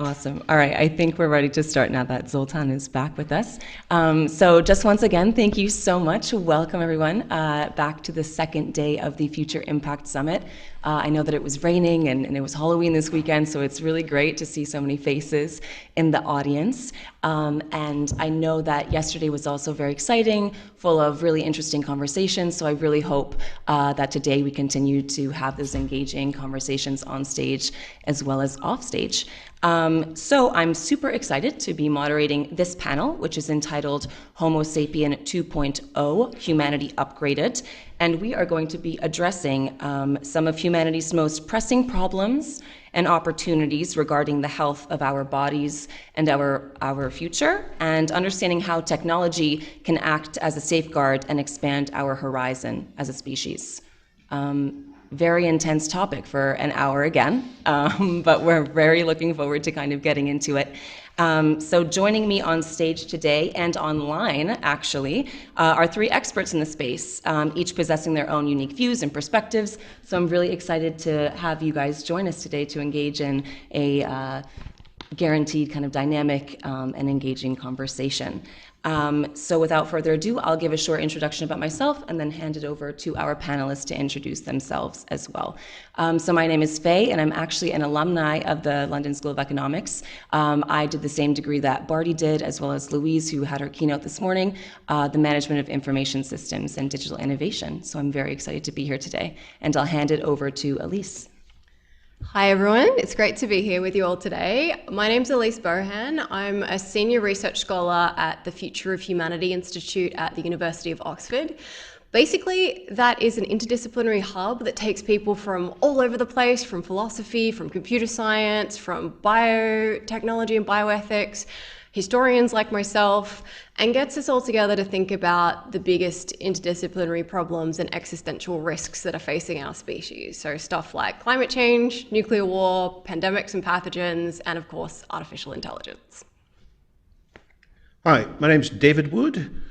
Awesome. All right, I think we're ready to start now that Zoltan is back with us. So just once again, thank you so much. Welcome everyone back to the second day of the Future Impact Summit. I know that it was raining and it was Halloween this weekend, so it's really great to see so many faces in the audience. And I know that yesterday was also very exciting, full of really interesting conversations, so I really hope that today we continue to have those engaging conversations on stage as well as off stage. So I'm super excited to be moderating this panel, which is entitled Homo Sapien 2.0, Humanity Upgraded. And we are going to be addressing some of humanity's most pressing problems and opportunities regarding the health of our bodies and our future, and understanding how technology can act as a safeguard and expand our horizon as a species. Very intense topic for an hour again, but we're very looking forward to kind of getting into it. So joining me on stage today and online, actually, are three experts in the space, each possessing their own unique views and perspectives. So I'm really excited to have you guys join us today to engage in a guaranteed kind of dynamic and engaging conversation. So without further ado, I'll give a short introduction about myself and then hand it over to our panelists to introduce themselves as well. So my name is Faye, and I'm actually an alumni of the London School of Economics. I did the same degree that Barty did, as well as Louise, who had her keynote this morning, the Management of Information Systems and Digital Innovation. So I'm very excited to be here today, and I'll hand it over to Elise. Hi everyone, it's great to be here with you all today. My name's Elise Bohan. I'm a senior research scholar at the Future of Humanity Institute at the University of Oxford. Basically, that is an interdisciplinary hub that takes people from all over the place, from philosophy, from computer science, from biotechnology and bioethics, historians like myself, and gets us all together to think about the biggest interdisciplinary problems and existential risks that are facing our species. So stuff like climate change, nuclear war, pandemics and pathogens, and of course, artificial intelligence. Hi, my name's David Wood.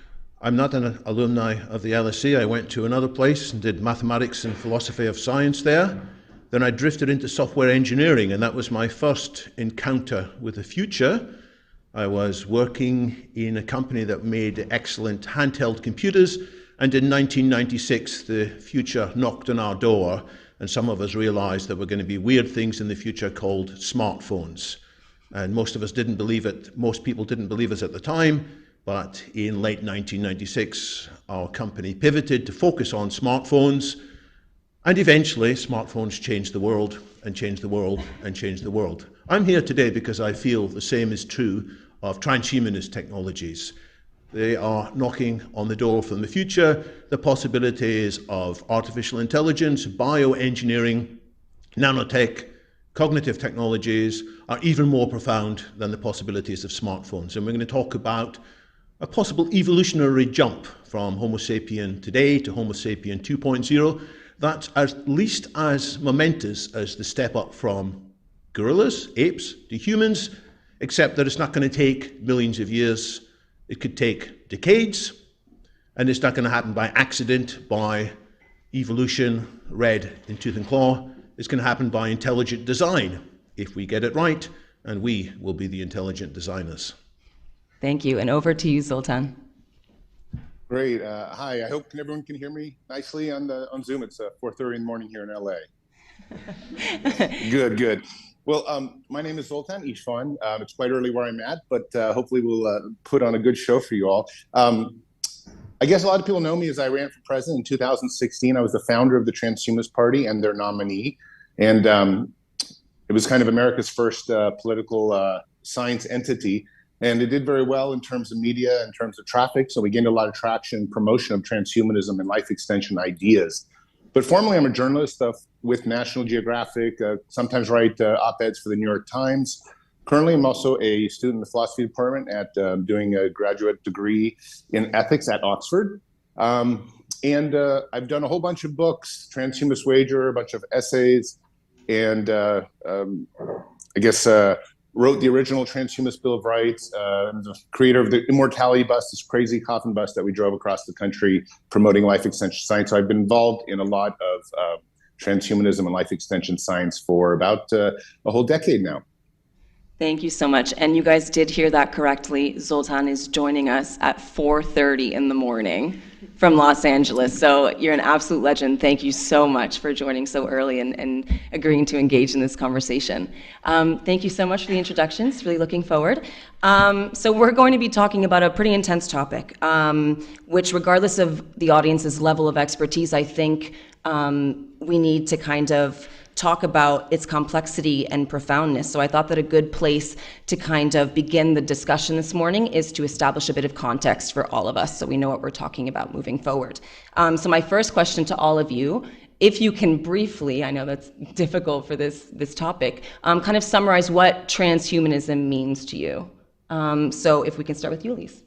I'm not an alumni of the LSE. I went to another place and did mathematics and philosophy of science there. Then I drifted into software engineering, and that was my first encounter with the future. I was working in a company that made excellent handheld computers, and in 1996 the future knocked on our door, and some of us realized there were going to be weird things in the future called smartphones. And most of us didn't believe it. Most people didn't believe us at the time, but in late 1996 our company pivoted to focus on smartphones, and eventually smartphones changed the world and changed the world and changed the world. I'm here today because I feel the same is true of transhumanist technologies. They are knocking on the door from the future. The possibilities of artificial intelligence, bioengineering, nanotech, cognitive technologies are even more profound than the possibilities of smartphones. And we're going to talk about a possible evolutionary jump from Homo sapien today to Homo sapien 2.0 that's at least as momentous as the step up from gorillas, apes, to humans, except that it's not going to take millions of years. It could take decades, and it's not going to happen by accident, by evolution, read in tooth and claw. It's going to happen by intelligent design, if we get it right, and we will be the intelligent designers. Thank you, and over to you, Zoltan. Great. Hi, I hope everyone can hear me nicely on Zoom. It's 4:30 in the morning here in LA. Good. Well, my name is Zoltan Ishvan. It's quite early where I'm at, but hopefully we'll put on a good show for you all. I guess a lot of people know me as I ran for president in 2016. I was the founder of the Transhumanist Party and their nominee. And it was kind of America's first political science entity. And it did very well in terms of media, in terms of traffic. So we gained a lot of traction and promotion of transhumanism and life extension ideas. But formally, I'm a journalist with National Geographic, sometimes write op-eds for the New York Times. Currently, I'm also a student in the philosophy department at doing a graduate degree in ethics at Oxford. And I've done a whole bunch of books, Transhumanist Wager, a bunch of essays, and wrote the original Transhumanist Bill of Rights, the creator of the Immortality Bus, this crazy coffin bus that we drove across the country promoting life extension science. So I've been involved in a lot of transhumanism and life extension science for about a whole decade now. Thank you so much. And you guys did hear that correctly. Zoltan is joining us at 4:30 in the morning from Los Angeles. So you're an absolute legend. Thank you so much for joining so early and agreeing to engage in this conversation. Thank you so much for the introductions. Really looking forward. So we're going to be talking about a pretty intense topic, which regardless of the audience's level of expertise, I think we need to kind of talk about its complexity and profoundness. So I thought that a good place to kind of begin the discussion this morning is to establish a bit of context for all of us so we know what we're talking about moving forward. So my first question to all of you, if you can briefly, I know that's difficult for this topic, kind of summarize what transhumanism means to you. So if we can start with you, Elise.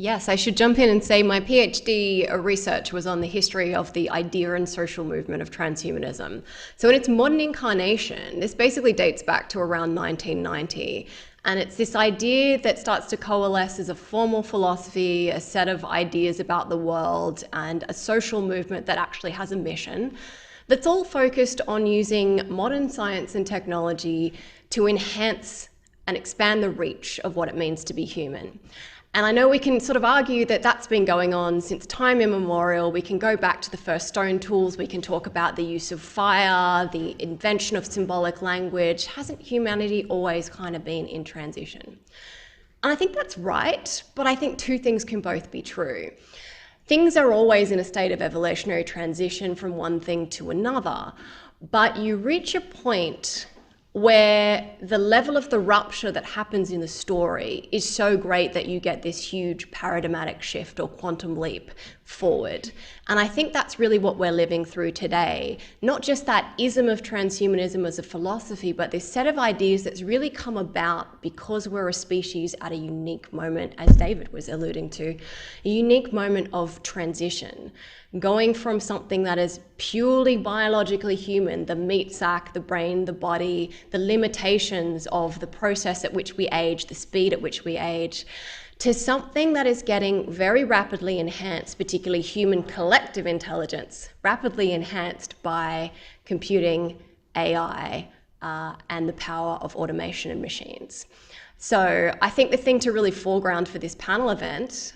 Yes, I should jump in and say my PhD research was on the history of the idea and social movement of transhumanism. So in its modern incarnation, this basically dates back to around 1990. And it's this idea that starts to coalesce as a formal philosophy, a set of ideas about the world, and a social movement that actually has a mission that's all focused on using modern science and technology to enhance and expand the reach of what it means to be human. And I know we can sort of argue that that's been going on since time immemorial. We can go back to the first stone tools. We can talk about the use of fire, the invention of symbolic language. Hasn't humanity always kind of been in transition? And I think that's right, but I think two things can both be true. Things are always in a state of evolutionary transition from one thing to another, but you reach a point where the level of the rupture that happens in the story is so great that you get this huge paradigmatic shift or quantum leap forward. And I think that's really what we're living through today. Not just that ism of transhumanism as a philosophy, but this set of ideas that's really come about because we're a species at a unique moment, as David was alluding to, a unique moment of transition. Going from something that is purely biologically human, the meat sac, the brain, the body, the limitations of the process at which we age, the speed at which we age, to something that is getting very rapidly enhanced, particularly human collective intelligence, rapidly enhanced by computing, AI, and the power of automation and machines. So I think the thing to really foreground for this panel event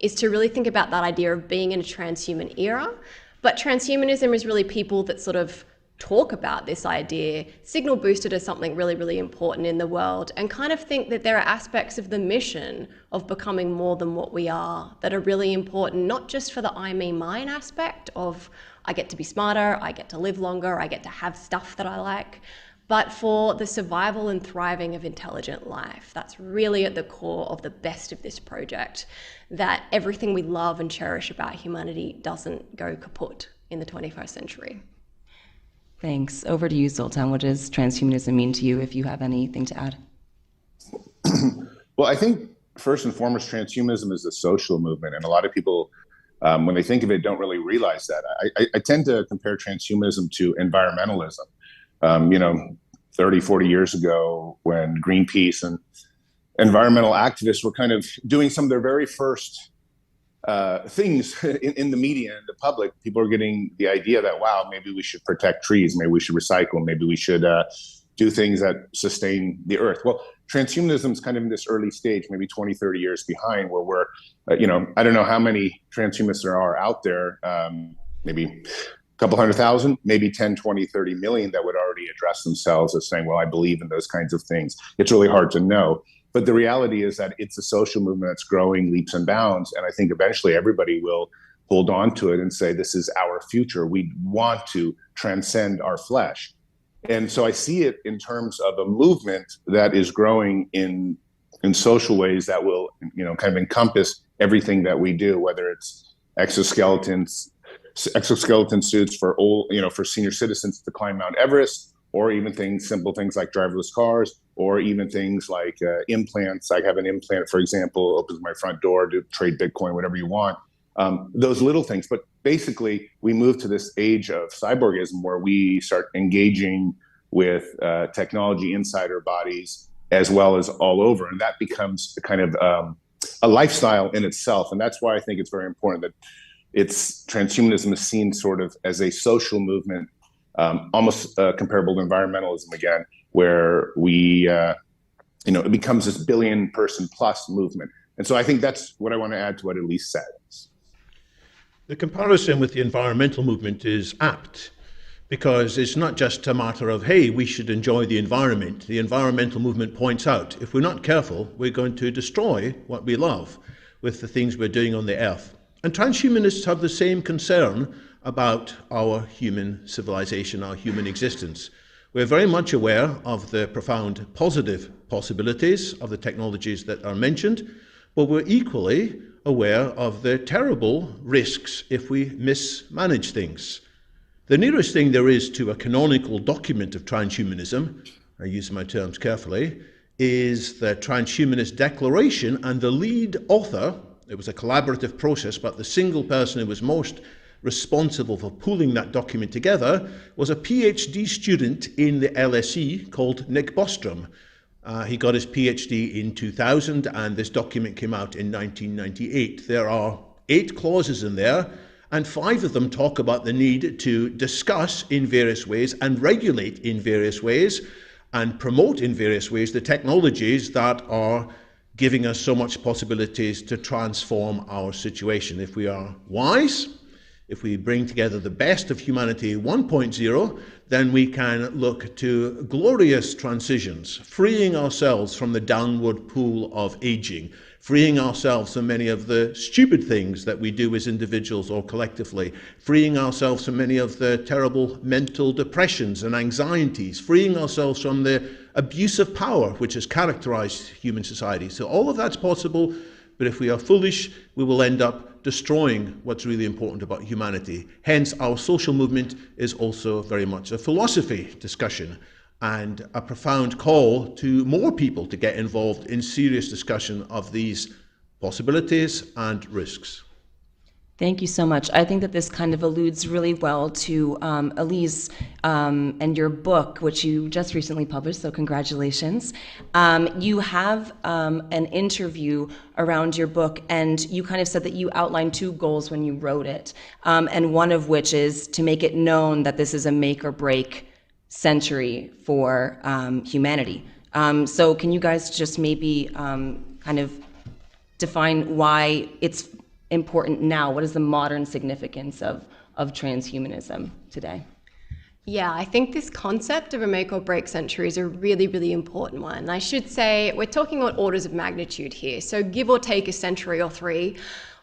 is to really think about that idea of being in a transhuman era. But transhumanism is really people that sort of talk about this idea, signal boosted as something really, really important in the world, and kind of think that there are aspects of the mission of becoming more than what we are that are really important, not just for the I, me, mine aspect of I get to be smarter, I get to live longer, I get to have stuff that I like, but for the survival and thriving of intelligent life. That's really at the core of the best of this project, that everything we love and cherish about humanity doesn't go kaput in the 21st century. Thanks. Over to you, Zoltan. What does transhumanism mean to you, if you have anything to add? Well, I think first and foremost, transhumanism is a social movement, and a lot of people, when they think of it, don't really realize that. I tend to compare transhumanism to environmentalism. 30, 40 years ago, when Greenpeace and environmental activists were kind of doing some of their very first things in the media and the public, people are getting the idea that, wow, maybe we should protect trees, maybe we should recycle, maybe we should do things that sustain the earth. Well, transhumanism is kind of in this early stage, maybe 20, 30 years behind, where we're, I don't know how many transhumanists there are out there, maybe a couple 100,000, maybe 10, 20, 30 million that would already address themselves as saying, well, I believe in those kinds of things. It's really hard to know. But the reality is that it's a social movement that's growing leaps and bounds. And I think eventually everybody will hold on to it and say, this is our future. We want to transcend our flesh. And so I see it in terms of a movement that is growing in social ways that will, kind of encompass everything that we do, whether it's exoskeleton suits for for senior citizens to climb Mount Everest, or even simple things like driverless cars, or even things like implants. I have an implant, for example, opens my front door to trade Bitcoin, whatever you want. Those little things. But basically, we move to this age of cyborgism where we start engaging with technology inside our bodies as well as all over. And that becomes kind of a lifestyle in itself. And that's why I think it's very important that transhumanism is seen sort of as a social movement, almost comparable to environmentalism again, where we it becomes this billion person plus movement. And so I think that's what I want to add to what Elise said. The comparison with the environmental movement is apt, because it's not just a matter of, hey, we should enjoy the environment. The environmental movement points out, if we're not careful, we're going to destroy what we love with the things we're doing on the earth. And transhumanists have the same concern about our human civilization, our human existence. We're very much aware of the profound positive possibilities of the technologies that are mentioned, but we're equally aware of the terrible risks if we mismanage things. The nearest thing there is to a canonical document of transhumanism, I use my terms carefully, is the Transhumanist Declaration, and the lead author, it was a collaborative process, but the single person who was most responsible for pulling that document together was a PhD student in the LSE called Nick Bostrom. He got his PhD in 2000, and this document came out in 1998. There are 8 clauses in there, and 5 of them talk about the need to discuss in various ways and regulate in various ways and promote in various ways the technologies that are giving us so much possibilities to transform our situation. If we are wise, if we bring together the best of humanity 1.0, then we can look to glorious transitions, freeing ourselves from the downward pool of aging, freeing ourselves from many of the stupid things that we do as individuals or collectively, freeing ourselves from many of the terrible mental depressions and anxieties, freeing ourselves from the abuse of power which has characterized human society. So all of that's possible, but if we are foolish, we will end up destroying what's really important about humanity. Hence, our social movement is also very much a philosophy discussion and a profound call to more people to get involved in serious discussion of these possibilities and risks. Thank you so much. I think that this kind of alludes really well to Elise and your book, which you just recently published, so congratulations. You have an interview around your book, and you kind of said that you outlined 2 goals when you wrote it, and one of which is to make it known that this is a make or break century for humanity. So can you guys just maybe kind of define why it's important now? What is the modern significance of transhumanism today? Yeah, I think this concept of a make or break century is a really, really important one. I should say we're talking about orders of magnitude here, so give or take a century or 3.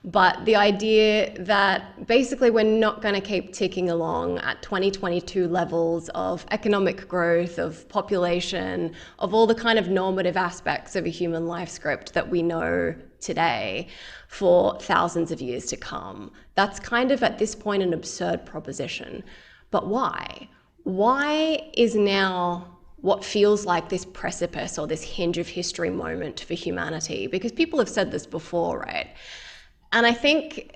But the idea that basically we're not going to keep ticking along at 2022 levels of economic growth, of population, of all the kind of normative aspects of a human life script that we know today for thousands of years to come. That's kind of at this point an absurd proposition. But why? Why is now what feels like this precipice or this hinge of history moment for humanity? Because people have said this before, right? And I think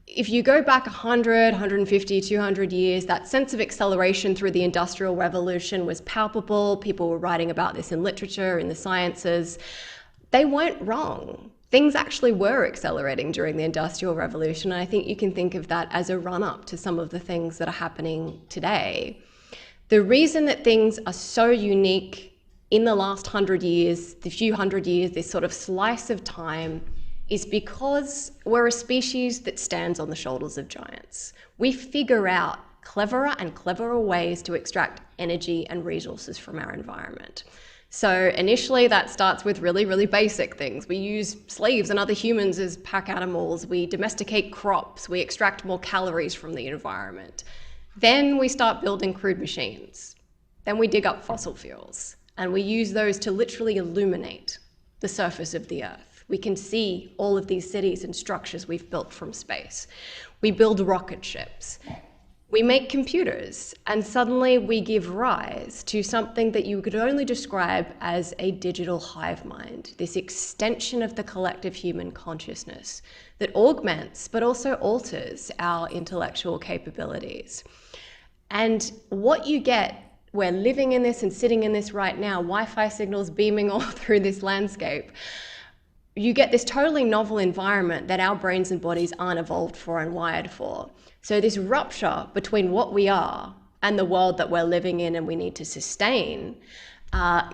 if you go back 100, 150, 200 years, that sense of acceleration through the Industrial Revolution was palpable. People were writing about this in literature, in the sciences. They weren't wrong. Things actually were accelerating during the Industrial Revolution. And I think you can think of that as a run-up to some of the things that are happening today. The reason that things are so unique in the last 100 years, the few hundred years, this sort of slice of time, is because we're a species that stands on the shoulders of giants. We figure out cleverer and cleverer ways to extract energy and resources from our environment. So initially that starts with really, really basic things. We use slaves and other humans as pack animals. We domesticate crops. We extract more calories from the environment. Then we start building crude machines. Then we dig up fossil fuels, and we use those to literally illuminate the surface of the earth. We can see all of these cities and structures we've built from space. We build rocket ships. We make computers, and suddenly we give rise to something that you could only describe as a digital hive mind, this extension of the collective human consciousness that augments but also alters our intellectual capabilities. And what you get, we're living in this and sitting in this right now, Wi-Fi signals beaming all through this landscape. You get this totally novel environment that our brains and bodies aren't evolved for and wired for. So this rupture between what we are and the world that we're living in and we need to sustain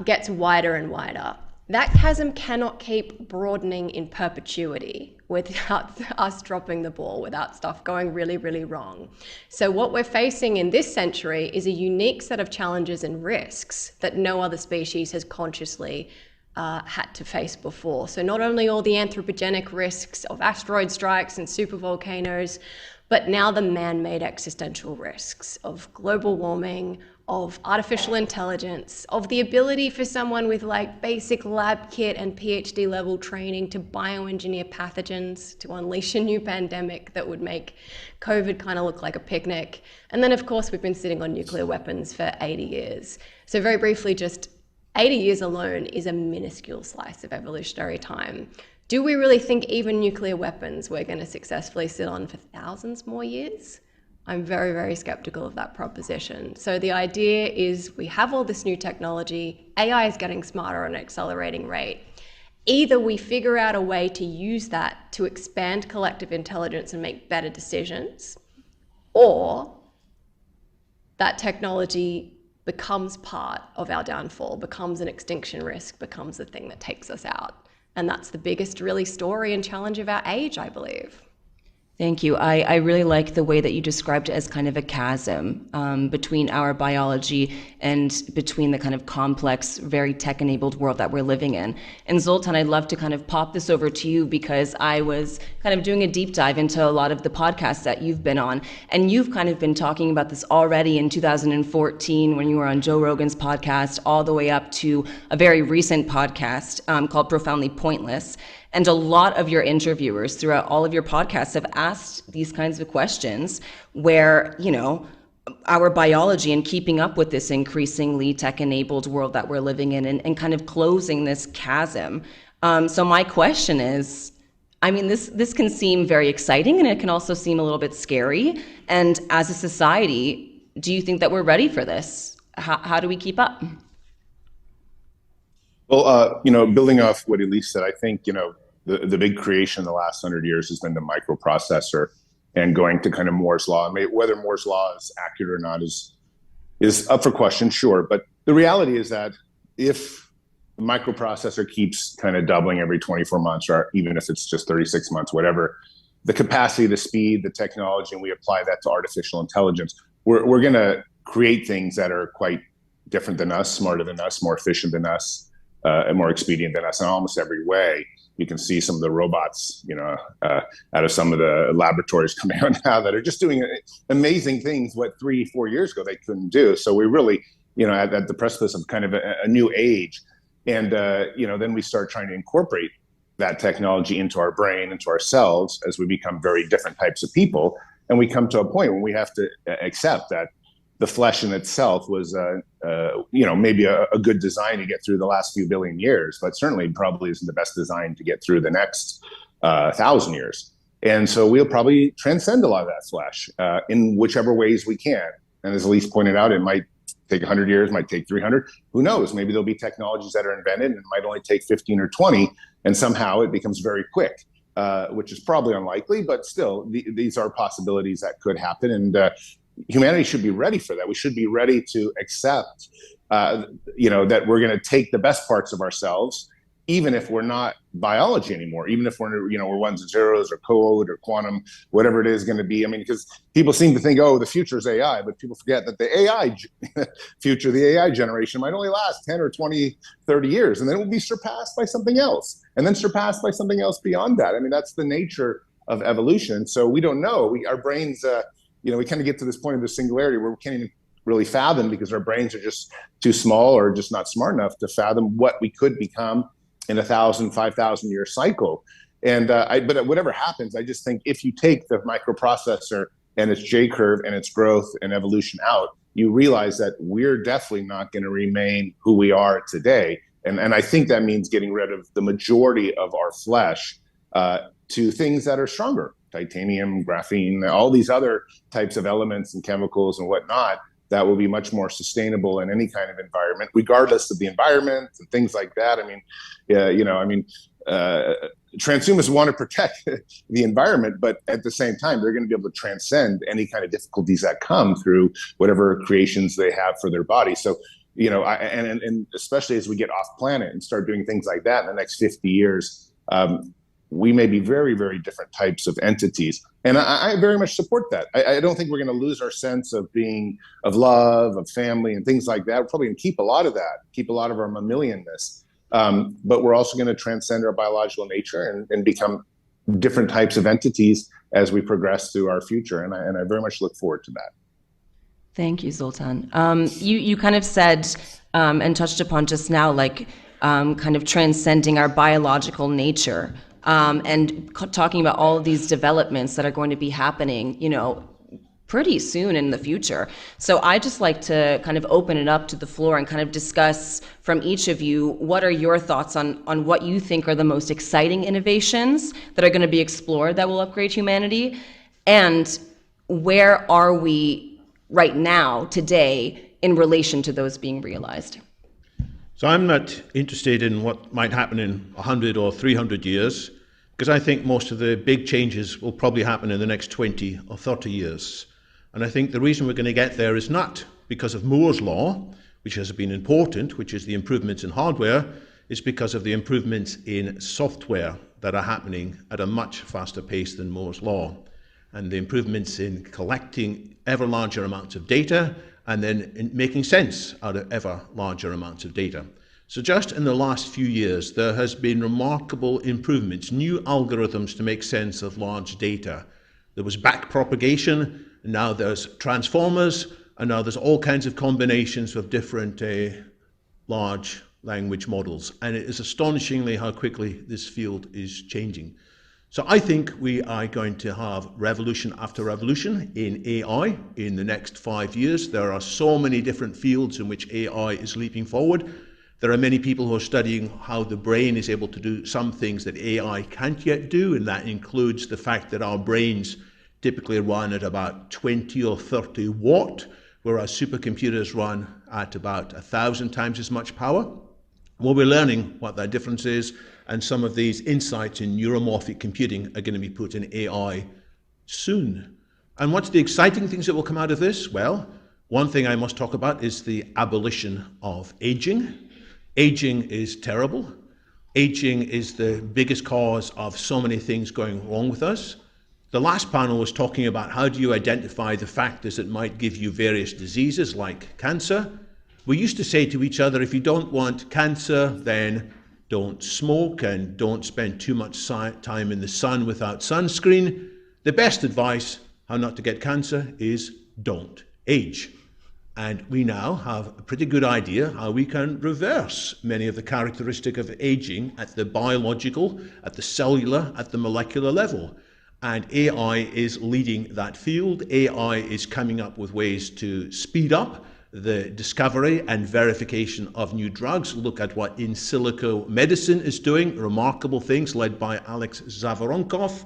gets wider and wider. that chasm cannot keep broadening in perpetuity without us dropping the ball, without stuff going really, really wrong. So what we're facing in this century is a unique set of challenges and risks that no other species has consciously had to face before. So not only all the anthropogenic risks of asteroid strikes and supervolcanoes, but now the man-made existential risks of global warming, of artificial intelligence, of the ability for someone with like basic lab kit and PhD level training to bioengineer pathogens to unleash a new pandemic that would make COVID kind of look like a picnic. And then of course we've been sitting on nuclear weapons for 80 years. So very briefly, just 80 years alone is a minuscule slice of evolutionary time. Do we really think even nuclear weapons we're going to successfully sit on for thousands more years? I'm very, very skeptical of that proposition. So the idea is we have all this new technology, AI is getting smarter at an accelerating rate. Either we figure out a way to use that to expand collective intelligence and make better decisions, or that technology becomes part of our downfall, becomes an extinction risk, becomes the thing that takes us out. And that's the biggest really story and challenge of our age, I believe. Thank you. I really like the way that you described it as kind of a chasm between our biology and between the kind of complex, very tech-enabled world that we're living in. And Zoltan, I'd love to kind of pop this over to you because I was kind of doing a deep dive into a lot of the podcasts that you've been on. And you've kind of been talking about this already in 2014 when you were on Joe Rogan's podcast, all the way up to a very recent podcast called Profoundly Pointless. And a lot of your interviewers throughout all of your podcasts have asked these kinds of questions where, you know, our biology and keeping up with this increasingly tech-enabled world that we're living in and kind of closing this chasm. So my question is, I mean, this can seem very exciting and it can also seem a little bit scary. And as a society, do you think that we're ready for this? How do we keep up? Well, building off what Elise said, I think, the big creation in the last 100 years has been the microprocessor and going to kind of Moore's law. Whether Moore's law is accurate or not is up for question, sure. But the reality is that if the microprocessor keeps kind of doubling every 24 months, or even if it's just 36 months, whatever, the capacity, the speed, the technology, and we apply that to artificial intelligence, we're going to create things that are quite different than us, smarter than us, more efficient than us, and more expedient than us in almost every way. You can see some of the robots, out of some of the laboratories coming out now that are just doing amazing things what 3-4 years ago they couldn't do. So we really, at the precipice of kind of a new age. And, then we start trying to incorporate that technology into our brain, into ourselves, as we become very different types of people. And we come to a point when we have to accept that the flesh in itself was, maybe a good design to get through the last few billion years, but certainly probably isn't the best design to get through the next 1,000 years. And so we'll probably transcend a lot of that flesh in whichever ways we can. And as Elise pointed out, it might take 100 years, might take 300. Who knows? Maybe there'll be technologies that are invented and it might only take 15 or 20, and somehow it becomes very quick, which is probably unlikely, but still, these are possibilities that could happen. And humanity should be ready for that. We should be ready to accept, that we're going to take the best parts of ourselves, even if we're not biology anymore, even if we're ones and zeros or code or quantum, whatever it is going to be. I mean, because people seem to think, oh, the future is AI, but people forget that the AI future, the AI generation might only last 10 or 20, 30 years, and then it will be surpassed by something else, and then surpassed by something else beyond that. I mean, that's the nature of evolution. So we don't know. Our brains, we kind of get to this point of the singularity where we can't even really fathom, because our brains are just too small or just not smart enough to fathom what we could become in 1,000, 5,000 year cycle. And but whatever happens, I just think if you take the microprocessor and its J curve and its growth and evolution out, you realize that we're definitely not going to remain who we are today. And I think that means getting rid of the majority of our flesh to things that are stronger. Titanium, graphene, all these other types of elements and chemicals and whatnot that will be much more sustainable in any kind of environment, regardless of the environment and things like that. Transhumanists want to protect the environment, but at the same time, they're going to be able to transcend any kind of difficulties that come through whatever creations they have for their body. So and especially as we get off planet and start doing things like that in the next 50 years, we may be very, very different types of entities. And I very much support that. I don't think we're going to lose our sense of love, of family, and things like that. We're probably going to keep a lot of that, keep a lot of our mammalianness. But we're also going to transcend our biological nature and become different types of entities as we progress through our future. And I very much look forward to that. Thank you, Zoltan. You kind of said and touched upon just now, like kind of transcending our biological nature. And talking about all of these developments that are going to be happening, pretty soon in the future. So I just like to kind of open it up to the floor and kind of discuss from each of you, what are your thoughts on what you think are the most exciting innovations that are going to be explored that will upgrade humanity? And where are we right now, today, in relation to those being realized? So I'm not interested in what might happen in 100 or 300 years, because I think most of the big changes will probably happen in the next 20 or 30 years. And I think the reason we're going to get there is not because of Moore's law, which has been important, which is the improvements in hardware, it's because of the improvements in software that are happening at a much faster pace than Moore's law. And the improvements in collecting ever larger amounts of data and then in making sense out of ever larger amounts of data. So just in the last few years, there has been remarkable improvements, new algorithms to make sense of large data. There was backpropagation, and now there's transformers, and now there's all kinds of combinations of different large language models. And it is astonishingly how quickly this field is changing. So I think we are going to have revolution after revolution in AI in the next 5 years. There are so many different fields in which AI is leaping forward. There are many people who are studying how the brain is able to do some things that AI can't yet do, and that includes the fact that our brains typically run at about 20 or 30 watt, whereas supercomputers run at about 1,000 times as much power. Well, we're learning what that difference is, and some of these insights in neuromorphic computing are going to be put in AI soon. And what's the exciting things that will come out of this? Well, one thing I must talk about is the abolition of aging. Aging is terrible. Aging is the biggest cause of so many things going wrong with us. The last panel was talking about how do you identify the factors that might give you various diseases like cancer. We used to say to each other, if you don't want cancer, then don't smoke and don't spend too much time in the sun without sunscreen. The best advice how not to get cancer is don't age. And we now have a pretty good idea how we can reverse many of the characteristics of aging at the biological, at the cellular, at the molecular level. And AI is leading that field. AI is coming up with ways to speed up the discovery and verification of new drugs. Look at what in silico medicine is doing, remarkable things led by Alex Zavaronkov.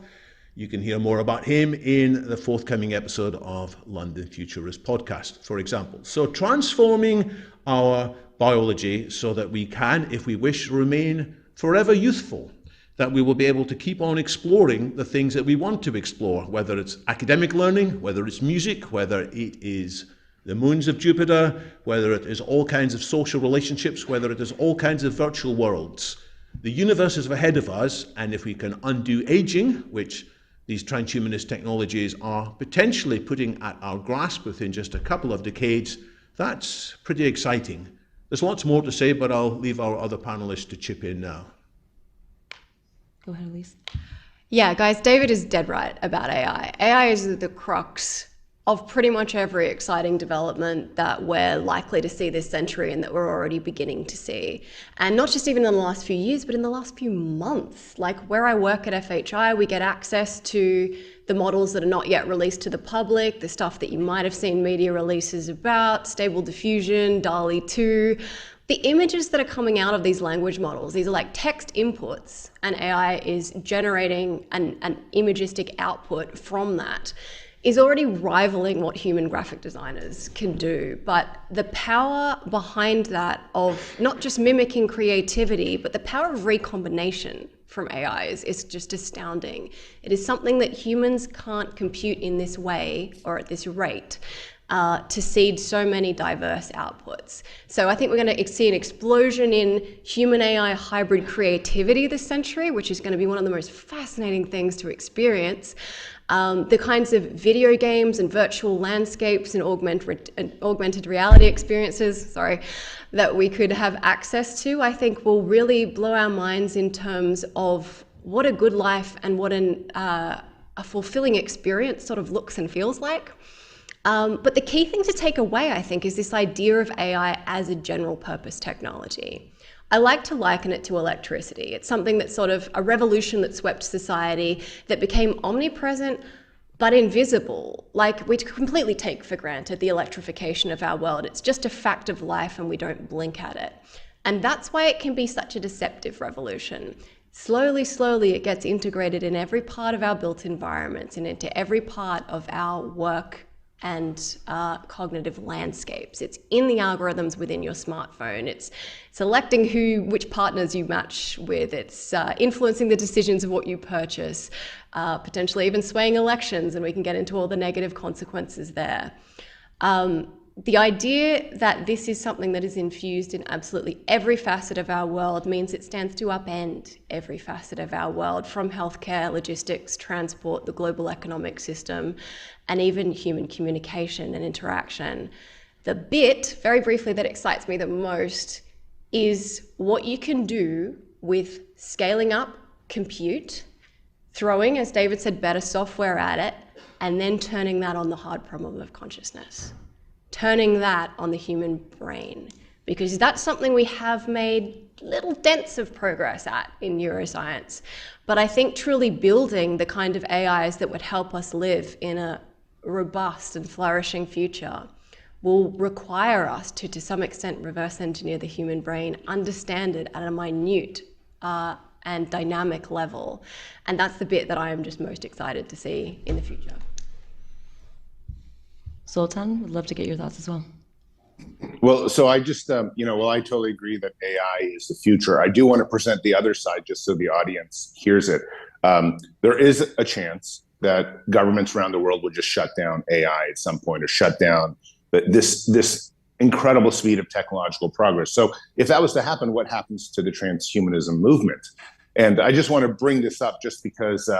You can hear more about him in the forthcoming episode of London Futurist podcast, for example. So transforming our biology so that we can, if we wish, remain forever youthful, that we will be able to keep on exploring the things that we want to explore, whether it's academic learning, whether it's music, whether it is the moons of Jupiter, whether it is all kinds of social relationships, whether it is all kinds of virtual worlds. The universe is ahead of us, and if we can undo aging, which these transhumanist technologies are potentially putting at our grasp within just a couple of decades, that's pretty exciting. There's lots more to say, but I'll leave our other panelists to chip in now. Go ahead, Elise. Yeah, guys, David is dead right about AI. AI is the crux of pretty much every exciting development that we're likely to see this century and that we're already beginning to see. And not just even in the last few years, but in the last few months. Like where I work at FHI, we get access to the models that are not yet released to the public, the stuff that you might have seen media releases about, Stable Diffusion, DALL-E 2. The images that are coming out of these language models, these are like text inputs, and AI is generating an imagistic output from that, is already rivaling what human graphic designers can do. But the power behind that of not just mimicking creativity, but the power of recombination from AI is just astounding. It is something that humans can't compute in this way or at this rate. to seed so many diverse outputs. So I think we're going to see an explosion in human AI hybrid creativity this century, which is going to be one of the most fascinating things to experience. The kinds of video games and virtual landscapes and augmented reality experiences, that we could have access to, I think will really blow our minds in terms of what a good life and what a fulfilling experience sort of looks and feels like. But the key thing to take away, I think, is this idea of AI as a general purpose technology. I like to liken it to electricity. It's something that's sort of a revolution that swept society, that became omnipresent but invisible. Like, we completely take for granted the electrification of our world. It's just a fact of life and we don't blink at it. And that's why it can be such a deceptive revolution. Slowly, it gets integrated in every part of our built environments and into every part of our work and cognitive landscapes. It's in the algorithms within your smartphone. It's selecting which partners you match with. It's influencing the decisions of what you purchase, potentially even swaying elections, and we can get into all the negative consequences there. The idea that this is something that is infused in absolutely every facet of our world means it stands to upend every facet of our world, from healthcare, logistics, transport, the global economic system, and even human communication and interaction. The bit, very briefly, that excites me the most is what you can do with scaling up compute, throwing, as David said, better software at it, and then turning that on the hard problem of consciousness. Turning that on the human brain, because that's something we have made little dents of progress at in neuroscience. But I think truly building the kind of AIs that would help us live in a robust and flourishing future will require us to some extent, reverse engineer the human brain, understand it at a minute and dynamic level. And that's the bit that I am just most excited to see in the future. Zoltan, would love to get your thoughts as well. Well, so I just, I totally agree that AI is the future. I do want to present the other side just so the audience hears it. There is a chance that governments around the world will just shut down AI at some point, or shut down this incredible speed of technological progress. So if that was to happen, what happens to the transhumanism movement? And I just want to bring this up just because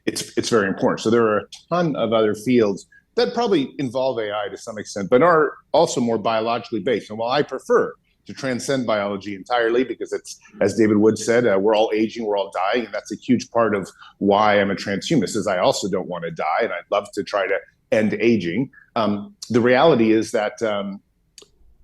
it's very important. So there are a ton of other fields that probably involve AI to some extent, but are also more biologically based. And while I prefer to transcend biology entirely, because it's, as David Wood said, we're all aging, we're all dying, and that's a huge part of why I'm a transhumanist, is I also don't want to die, and I'd love to try to end aging. The reality is that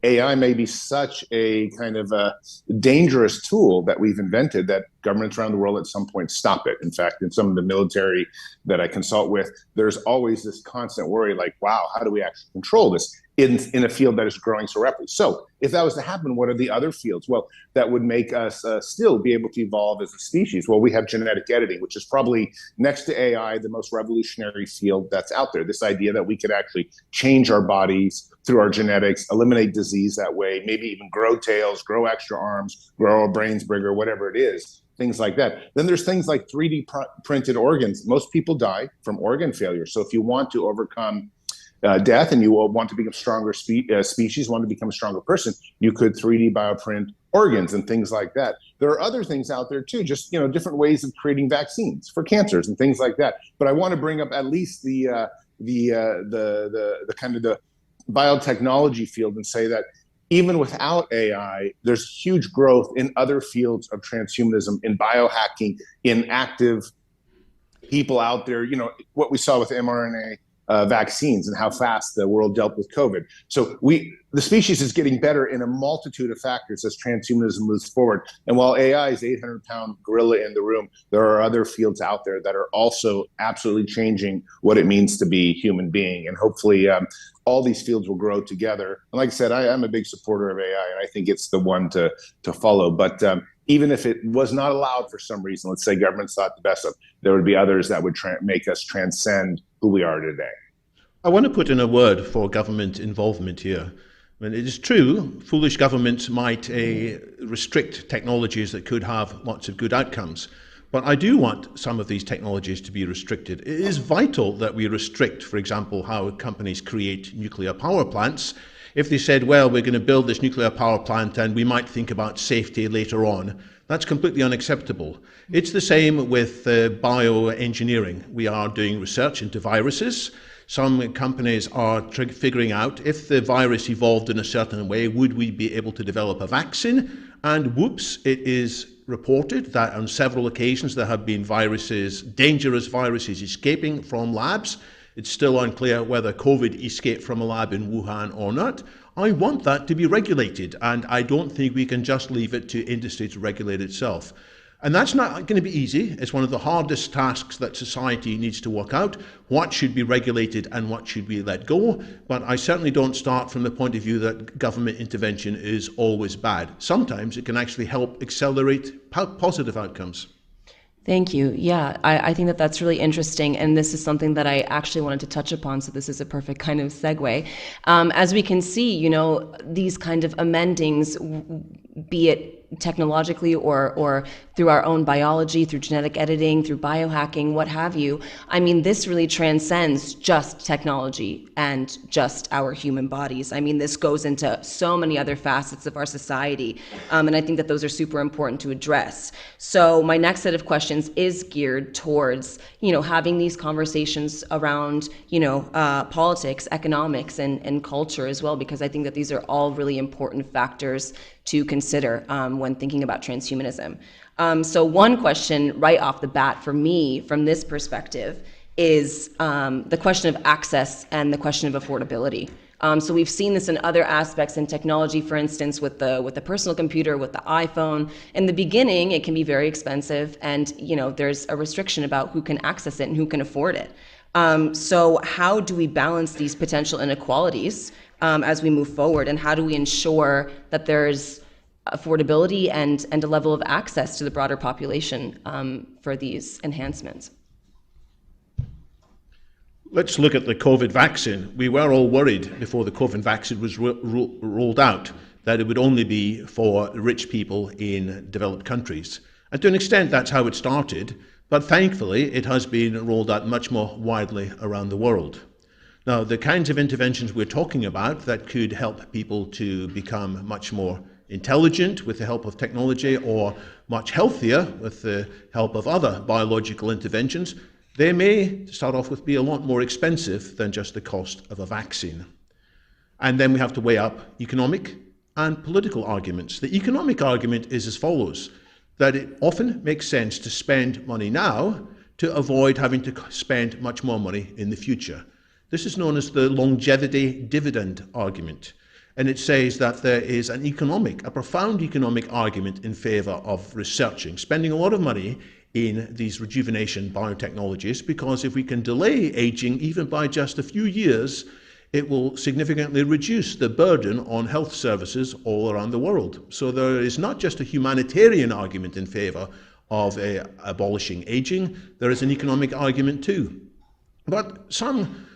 AI may be such a kind of a dangerous tool that we've invented that governments around the world at some point stop it. In fact, in some of the military that I consult with, there's always this constant worry, like, wow, how do we actually control this in a field that is growing so rapidly? So if that was to happen, what are the other fields? Well, that would make us still be able to evolve as a species. Well, we have genetic editing, which is probably, next to AI, the most revolutionary field that's out there. This idea that we could actually change our bodies through our genetics, eliminate disease that way, maybe even grow tails, grow extra arms, grow our brains bigger, whatever it is, things like that. Then there's things like 3D printed organs. Most people die from organ failure. So if you want to overcome death and you want to become a stronger species, want to become a stronger person, you could 3D bioprint organs and things like that. There are other things out there too, just different ways of creating vaccines for cancers and things like that. But I want to bring up at least the kind of the biotechnology field and say that even without AI, there's huge growth in other fields of transhumanism, in biohacking, in active people out there. What we saw with mRNA vaccines and how fast the world dealt with COVID. So the species is getting better in a multitude of factors as transhumanism moves forward. And while AI is 800-pound gorilla in the room, there are other fields out there that are also absolutely changing what it means to be a human being. And hopefully all these fields will grow together. And like I said, I'm a big supporter of AI, and I think it's the one to follow. But even if it was not allowed for some reason, let's say governments thought the best of, there would be others that would make us transcend who we are today. I want to put in a word for government involvement here. I mean, it is true, foolish governments might restrict technologies that could have lots of good outcomes. But I do want some of these technologies to be restricted. It is vital that we restrict, for example, how companies create nuclear power plants. If they said, well, we're going to build this nuclear power plant and we might think about safety later on, that's completely unacceptable. It's the same with bioengineering. We are doing research into viruses. Some companies are figuring out if the virus evolved in a certain way, would we be able to develop a vaccine? And whoops, it is reported that on several occasions there have been viruses, dangerous viruses escaping from labs. It's still unclear whether COVID escaped from a lab in Wuhan or not. I want that to be regulated, and I don't think we can just leave it to industry to regulate itself. And that's not going to be easy. It's one of the hardest tasks that society needs to work out. What should be regulated and what should we let go? But I certainly don't start from the point of view that government intervention is always bad. Sometimes it can actually help accelerate positive outcomes. Thank you. Yeah, I think that that's really interesting. And this is something that I actually wanted to touch upon. So this is a perfect kind of segue. As we can see, these kind of amendings, be it technologically or through our own biology, through genetic editing, through biohacking, what have you. I mean, this really transcends just technology and just our human bodies. I mean, this goes into so many other facets of our society. And I think that those are super important to address. So my next set of questions is geared towards, having these conversations around, politics, economics, and culture as well, because I think that these are all really important factors to consider when thinking about transhumanism. So one question right off the bat for me from this perspective is the question of access and the question of affordability. So we've seen this in other aspects in technology, for instance, with the personal computer, with the iPhone. In the beginning, it can be very expensive, and there's a restriction about who can access it and who can afford it. So how do we balance these potential inequalities as we move forward, and how do we ensure that there's affordability and a level of access to the broader population for these enhancements? Let's look at the COVID vaccine. We were all worried before the COVID vaccine was rolled out that it would only be for rich people in developed countries. And to an extent, that's how it started. But thankfully, it has been rolled out much more widely around the world. Now, the kinds of interventions we're talking about that could help people to become much more intelligent with the help of technology, or much healthier with the help of other biological interventions, they may, to start off with, be a lot more expensive than just the cost of a vaccine. And then we have to weigh up economic and political arguments. The economic argument is as follows, that it often makes sense to spend money now to avoid having to spend much more money in the future. This is known as the longevity dividend argument. And it says that there is a profound economic argument in favor of researching, spending a lot of money in these rejuvenation biotechnologies, because if we can delay aging even by just a few years, it will significantly reduce the burden on health services all around the world. So there is not just a humanitarian argument in favor of abolishing aging, there is an economic argument too. But some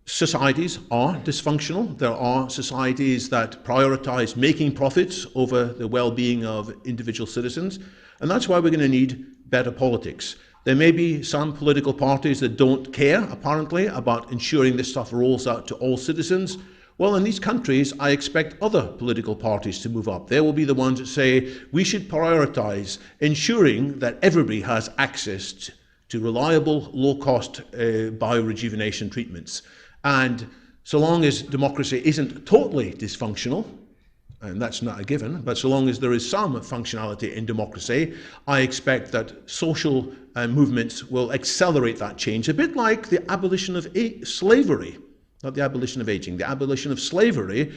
societies are dysfunctional. There are societies that prioritize making profits over the well-being of individual citizens, and that's why we're going to need better politics. There may be some political parties that don't care, apparently, about ensuring this stuff rolls out to all citizens. Well, in these countries, I expect other political parties to move up. They will be the ones that say we should prioritize ensuring that everybody has access to reliable, low-cost biorejuvenation treatments. And so long as democracy isn't totally dysfunctional, and that's not a given, but so long as there is some functionality in democracy, I expect that social movements will accelerate that change, a bit like the abolition of slavery, not the abolition of aging. The abolition of slavery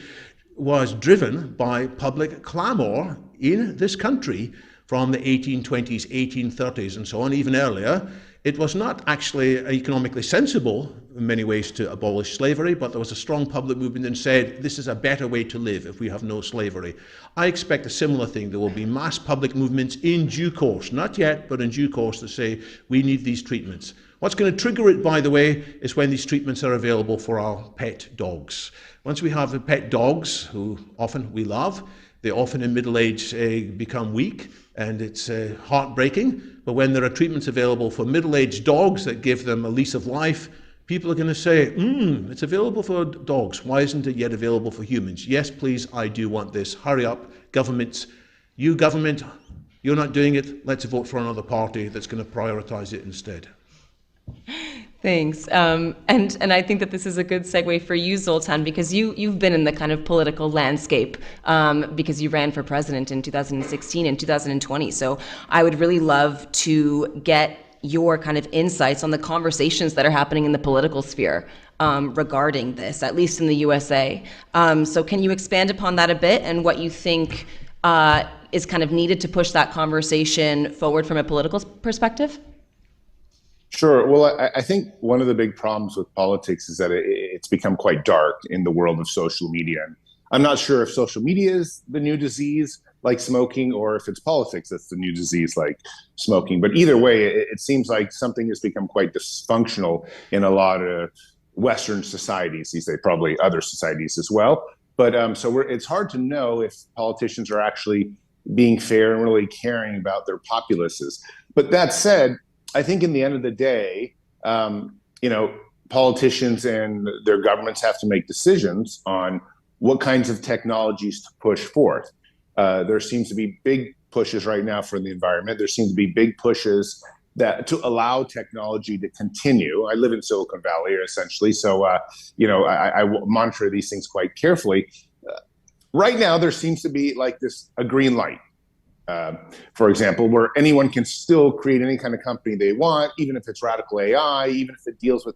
was driven by public clamor in this country from the 1820s, 1830s, and so on, even earlier. It was not actually economically sensible in many ways to abolish slavery, but there was a strong public movement that said this is a better way to live if we have no slavery. I expect a similar thing. There will be mass public movements in due course, not yet, but in due course, to say we need these treatments. What's going to trigger it, by the way, is when these treatments are available for our pet dogs. Once we have pet dogs, who often we love, They often in middle age become weak, and it's heartbreaking. But when there are treatments available for middle-aged dogs that give them a lease of life, people are going to say, it's available for dogs. Why isn't it yet available for humans? Yes, please, I do want this. Hurry up, governments. You government, you're not doing it. Let's vote for another party that's going to prioritize it instead. Thanks. And I think that this is a good segue for you, Zoltan, because you've been in the kind of political landscape because you ran for president in 2016 and 2020. So I would really love to get your kind of insights on the conversations that are happening in the political sphere regarding this, at least in the USA. So can you expand upon that a bit and what you think is kind of needed to push that conversation forward from a political perspective? Sure. Well, I think one of the big problems with politics is that it's become quite dark in the world of social media. And I'm not sure if social media is the new disease like smoking, or if it's politics that's the new disease like smoking. But either way, it seems like something has become quite dysfunctional in a lot of Western societies these days, probably other societies as well. But it's hard to know if politicians are actually being fair and really caring about their populaces. But that said, I think in the end of the day, politicians and their governments have to make decisions on what kinds of technologies to push forth. There seems to be big pushes right now for the environment. There seems to be big pushes that to allow technology to continue. I live in Silicon Valley, essentially, so I monitor these things quite carefully. Right now, there seems to be like a green light. For example, where anyone can still create any kind of company they want, even if it's radical AI, even if it deals with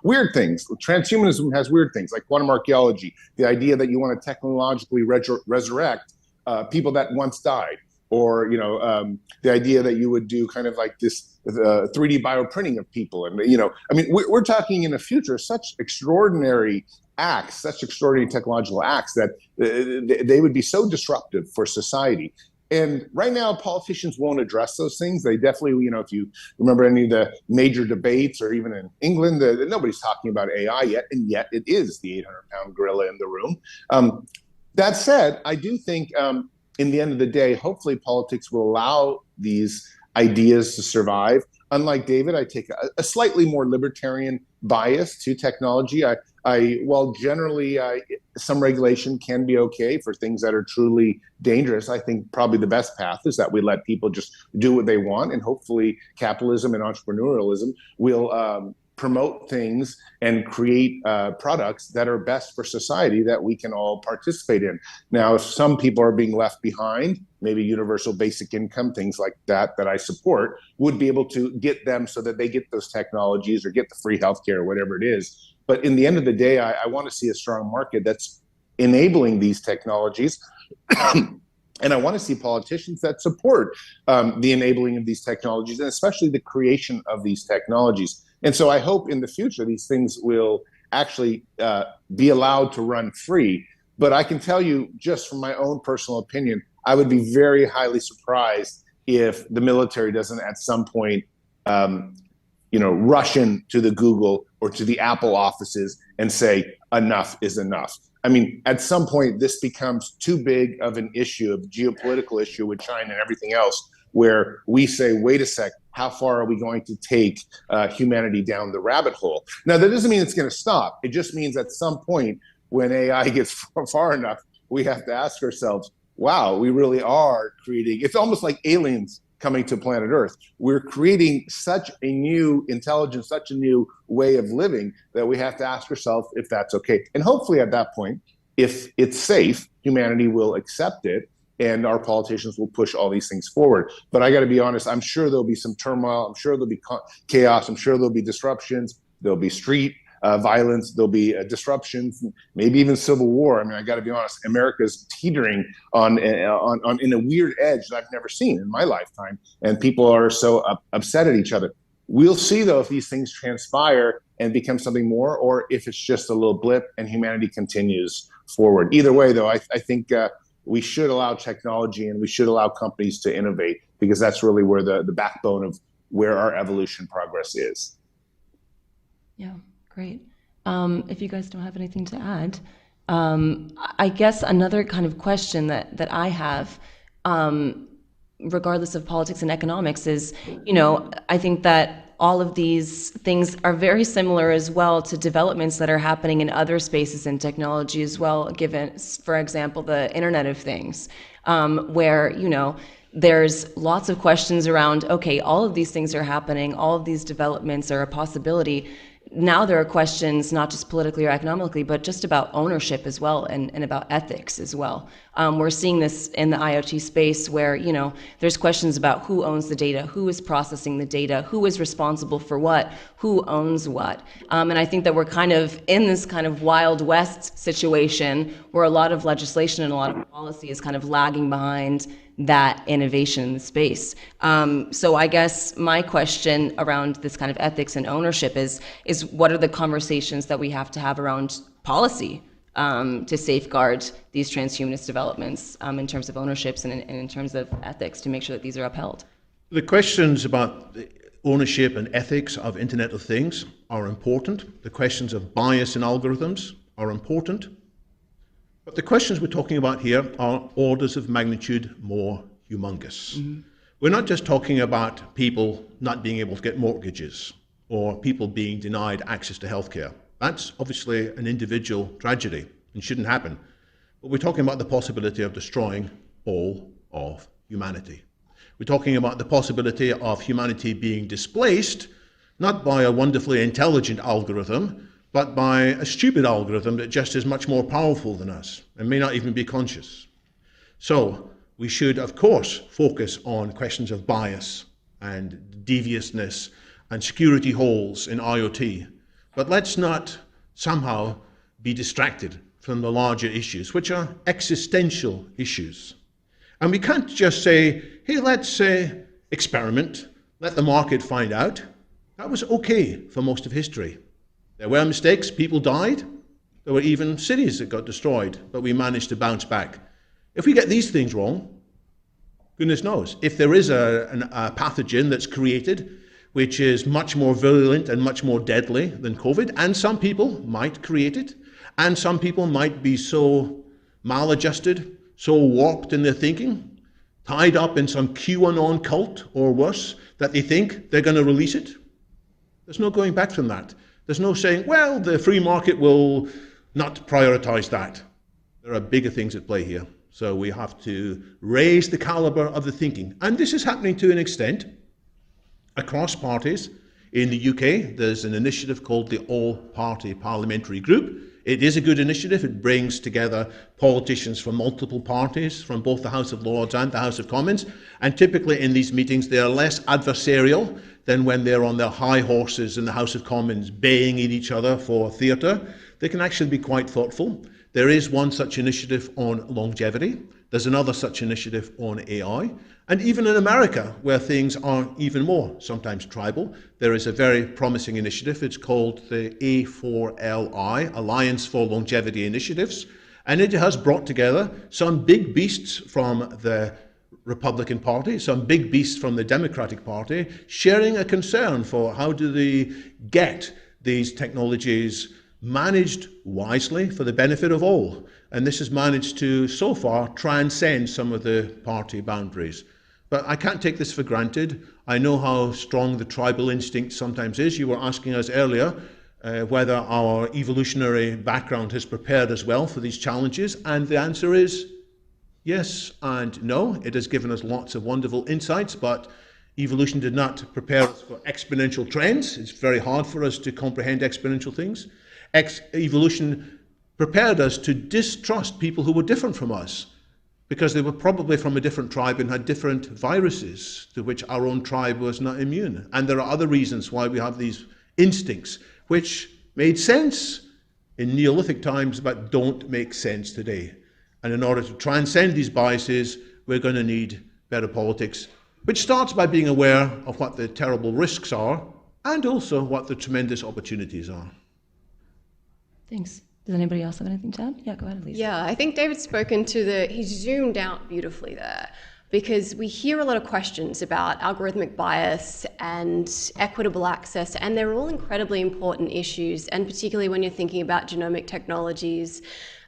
weird things. Transhumanism has weird things like quantum archaeology, the idea that you want to technologically resurrect people that once died, or the idea that you would do kind of like this 3D bioprinting of people. And we're talking in the future such extraordinary acts, such extraordinary technological acts that they would be so disruptive for society. And right now, politicians won't address those things. They definitely, if you remember any of the major debates, or even in England, nobody's talking about AI yet, and yet it is the 800-pound gorilla in the room. That said, I do think in the end of the day, hopefully politics will allow these ideas to survive. Unlike David, I take a slightly more libertarian bias to technology. While generally some regulation can be okay for things that are truly dangerous, I think probably the best path is that we let people just do what they want, and hopefully capitalism and entrepreneurialism will promote things and create products that are best for society that we can all participate in. Now, if some people are being left behind, maybe universal basic income, things like that I support, would be able to get them so that they get those technologies or get the free healthcare or whatever it is. But in the end of the day, I want to see a strong market that's enabling these technologies. And I want to see politicians that support the enabling of these technologies, and especially the creation of these technologies. And so I hope in the future these things will actually be allowed to run free. But I can tell you, just from my own personal opinion, I would be very highly surprised if the military doesn't at some point rush into the Google or to the Apple offices and say, enough is enough. I mean, at some point, this becomes too big of an issue, of geopolitical issue with China and everything else, where we say, wait a sec, how far are we going to take humanity down the rabbit hole? Now, that doesn't mean it's going to stop. It just means at some point, when AI gets far enough, we have to ask ourselves, wow, we really are creating, it's almost like aliens coming to planet Earth. We're creating such a new intelligence, such a new way of living, that we have to ask ourselves if that's okay. And hopefully at that point, if it's safe, humanity will accept it, and our politicians will push all these things forward. But I got to be honest, I'm sure there'll be some turmoil. I'm sure there'll be chaos. I'm sure there'll be disruptions. There'll be street violence. There'll be disruptions, maybe even civil war. I mean, I got to be honest, America's teetering on in a weird edge that I've never seen in my lifetime, and people are so upset at each other. We'll see, though, if these things transpire and become something more, or if it's just a little blip and humanity continues forward. Either way, though, I think we should allow technology and we should allow companies to innovate, because that's really where the backbone of where our evolution progress is. Yeah, great. If you guys don't have anything to add, I guess another kind of question that I have, regardless of politics and economics, is, I think that all of these things are very similar as well to developments that are happening in other spaces in technology as well, given, for example, the Internet of Things, where, there's lots of questions around, okay, all of these things are happening, all of these developments are a possibility. Now there are questions, not just politically or economically, but just about ownership as well, and about ethics as well. We're seeing this in the IoT space where, there's questions about who owns the data, who is processing the data, who is responsible for what, who owns what. And I think that we're kind of in this kind of Wild West situation where a lot of legislation and a lot of policy is kind of lagging behind that innovation in the space. So I guess my question around this kind of ethics and ownership is what are the conversations that we have to have around policy to safeguard these transhumanist developments in terms of ownerships and in terms of ethics to make sure that these are upheld? The questions about the ownership and ethics of Internet of Things are important. The questions of bias in algorithms are important. But the questions we're talking about here are orders of magnitude more humongous. Mm-hmm. We're not just talking about people not being able to get mortgages or people being denied access to healthcare. That's obviously an individual tragedy and shouldn't happen. But we're talking about the possibility of destroying all of humanity. We're talking about the possibility of humanity being displaced, not by a wonderfully intelligent algorithm, but by a stupid algorithm that just is much more powerful than us and may not even be conscious. So we should, of course, focus on questions of bias and deviousness and security holes in IoT. But let's not somehow be distracted from the larger issues, which are existential issues. And we can't just say, hey, let's experiment, let the market find out. That was okay for most of history. There were mistakes, people died, there were even cities that got destroyed, but we managed to bounce back. If we get these things wrong, goodness knows, if there is a pathogen that's created which is much more virulent and much more deadly than COVID, and some people might create it, and some people might be so maladjusted, so warped in their thinking, tied up in some QAnon cult or worse, that they think they're going to release it. There's no going back from that. There's no saying, well, the free market will not prioritize that. There are bigger things at play here. So we have to raise the caliber of the thinking. And this is happening to an extent across parties. In the UK, there's an initiative called the All-Party Parliamentary Group. It is a good initiative. It brings together politicians from multiple parties, from both the House of Lords and the House of Commons. And typically in these meetings, they are less adversarial than when they're on their high horses in the House of Commons baying at each other for theatre. They can actually be quite thoughtful. There is one such initiative on longevity. There's another such initiative on AI. And even in America, where things are even more sometimes tribal, there is a very promising initiative. It's called the A4LI, Alliance for Longevity Initiatives. And it has brought together some big beasts from the Republican Party, some big beasts from the Democratic Party, sharing a concern for how do they get these technologies managed wisely for the benefit of all. And this has managed to, so far, transcend some of the party boundaries. But I can't take this for granted. I know how strong the tribal instinct sometimes is. You were asking us earlier whether our evolutionary background has prepared us well for these challenges, and the answer is yes and no. It has given us lots of wonderful insights, but evolution did not prepare us for exponential trends. It's very hard for us to comprehend exponential things. Evolution prepared us to distrust people who were different from us, because they were probably from a different tribe and had different viruses to which our own tribe was not immune. And there are other reasons why we have these instincts, which made sense in Neolithic times, but don't make sense today. And in order to transcend these biases, we're going to need better politics, which starts by being aware of what the terrible risks are and also what the tremendous opportunities are. Thanks. Does anybody else have anything to add? Yeah, go ahead, Lisa. Yeah, I think David's spoken to he zoomed out beautifully there, because we hear a lot of questions about algorithmic bias and equitable access, and they're all incredibly important issues, and particularly when you're thinking about genomic technologies.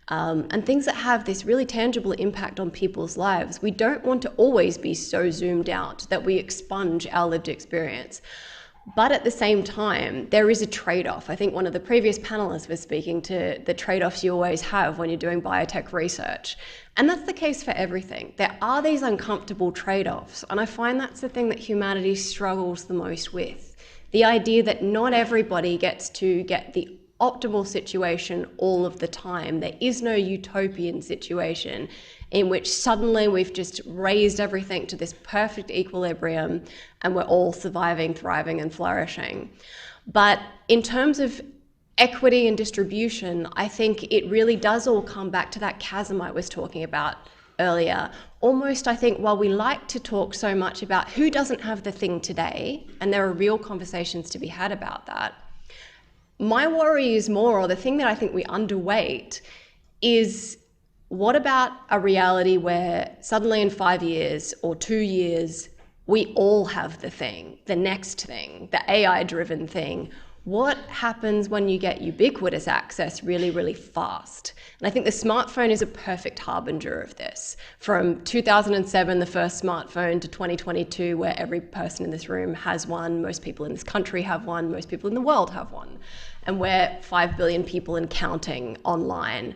and things that have this really tangible impact on people's lives. We don't want to always be so zoomed out that we expunge our lived experience. But at the same time, there is a trade-off. I think one of the previous panelists was speaking to the trade-offs you always have when you're doing biotech research. And that's the case for everything. There are these uncomfortable trade-offs. And I find that's the thing that humanity struggles the most with. The idea that not everybody gets to get the optimal situation all of the time. There is no utopian situation in which suddenly we've just raised everything to this perfect equilibrium and we're all surviving, thriving, and flourishing. But in terms of equity and distribution, I think it really does all come back to that chasm I was talking about earlier. Almost, I think, while we like to talk so much about who doesn't have the thing today, and there are real conversations to be had about that, my worry is more, or the thing that I think we underweight, is what about a reality where suddenly in 5 years or 2 years, we all have the thing, the next thing, the AI-driven thing? What happens when you get ubiquitous access really, really fast? And I think the smartphone is a perfect harbinger of this. From 2007, the first smartphone, to 2022, where every person in this room has one, most people in this country have one, most people in the world have one, and we're 5 billion people and counting online.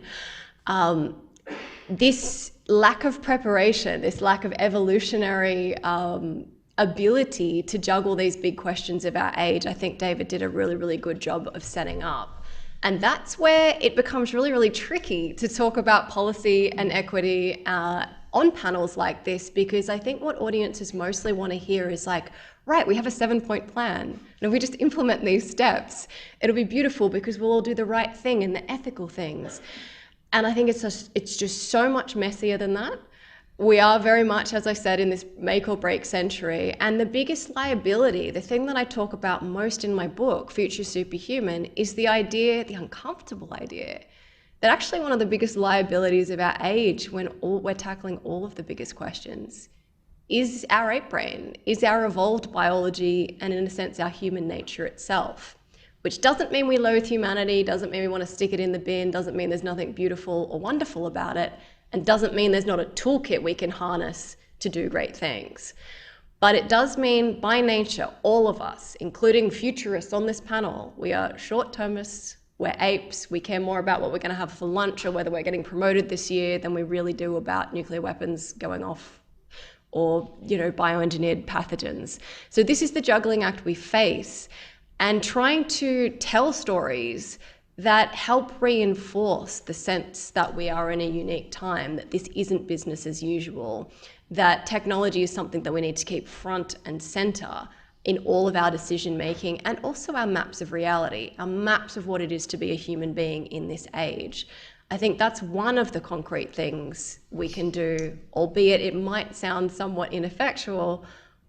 This lack of preparation, this lack of evolutionary ability to juggle these big questions of our age, I think David did a really, really good job of setting up. And that's where it becomes really, really tricky to talk about policy and equity on panels like this, because I think what audiences mostly want to hear is like, right, we have a 7-point plan, and if we just implement these steps, it'll be beautiful because we'll all do the right thing and the ethical things. And I think it's just so much messier than that. We are very much, as I said, in this make or break century. And the biggest liability, the thing that I talk about most in my book, Future Superhuman, is the idea, the uncomfortable idea, that actually one of the biggest liabilities of our age, when we're tackling all of the biggest questions, is our ape brain, is our evolved biology, and in a sense, our human nature itself. Which doesn't mean we loathe humanity, doesn't mean we want to stick it in the bin, doesn't mean there's nothing beautiful or wonderful about it, and doesn't mean there's not a toolkit we can harness to do great things. But it does mean, by nature, all of us, including futurists on this panel, we are short-termists, we're apes, we care more about what we're going to have for lunch or whether we're getting promoted this year than we really do about nuclear weapons going off or, bioengineered pathogens. So this is the juggling act we face, and trying to tell stories that help reinforce the sense that we are in a unique time, that this isn't business as usual, that technology is something that we need to keep front and center in all of our decision making, and also our maps of reality, our maps of what it is to be a human being in this age. I think that's one of the concrete things we can do, albeit it might sound somewhat ineffectual,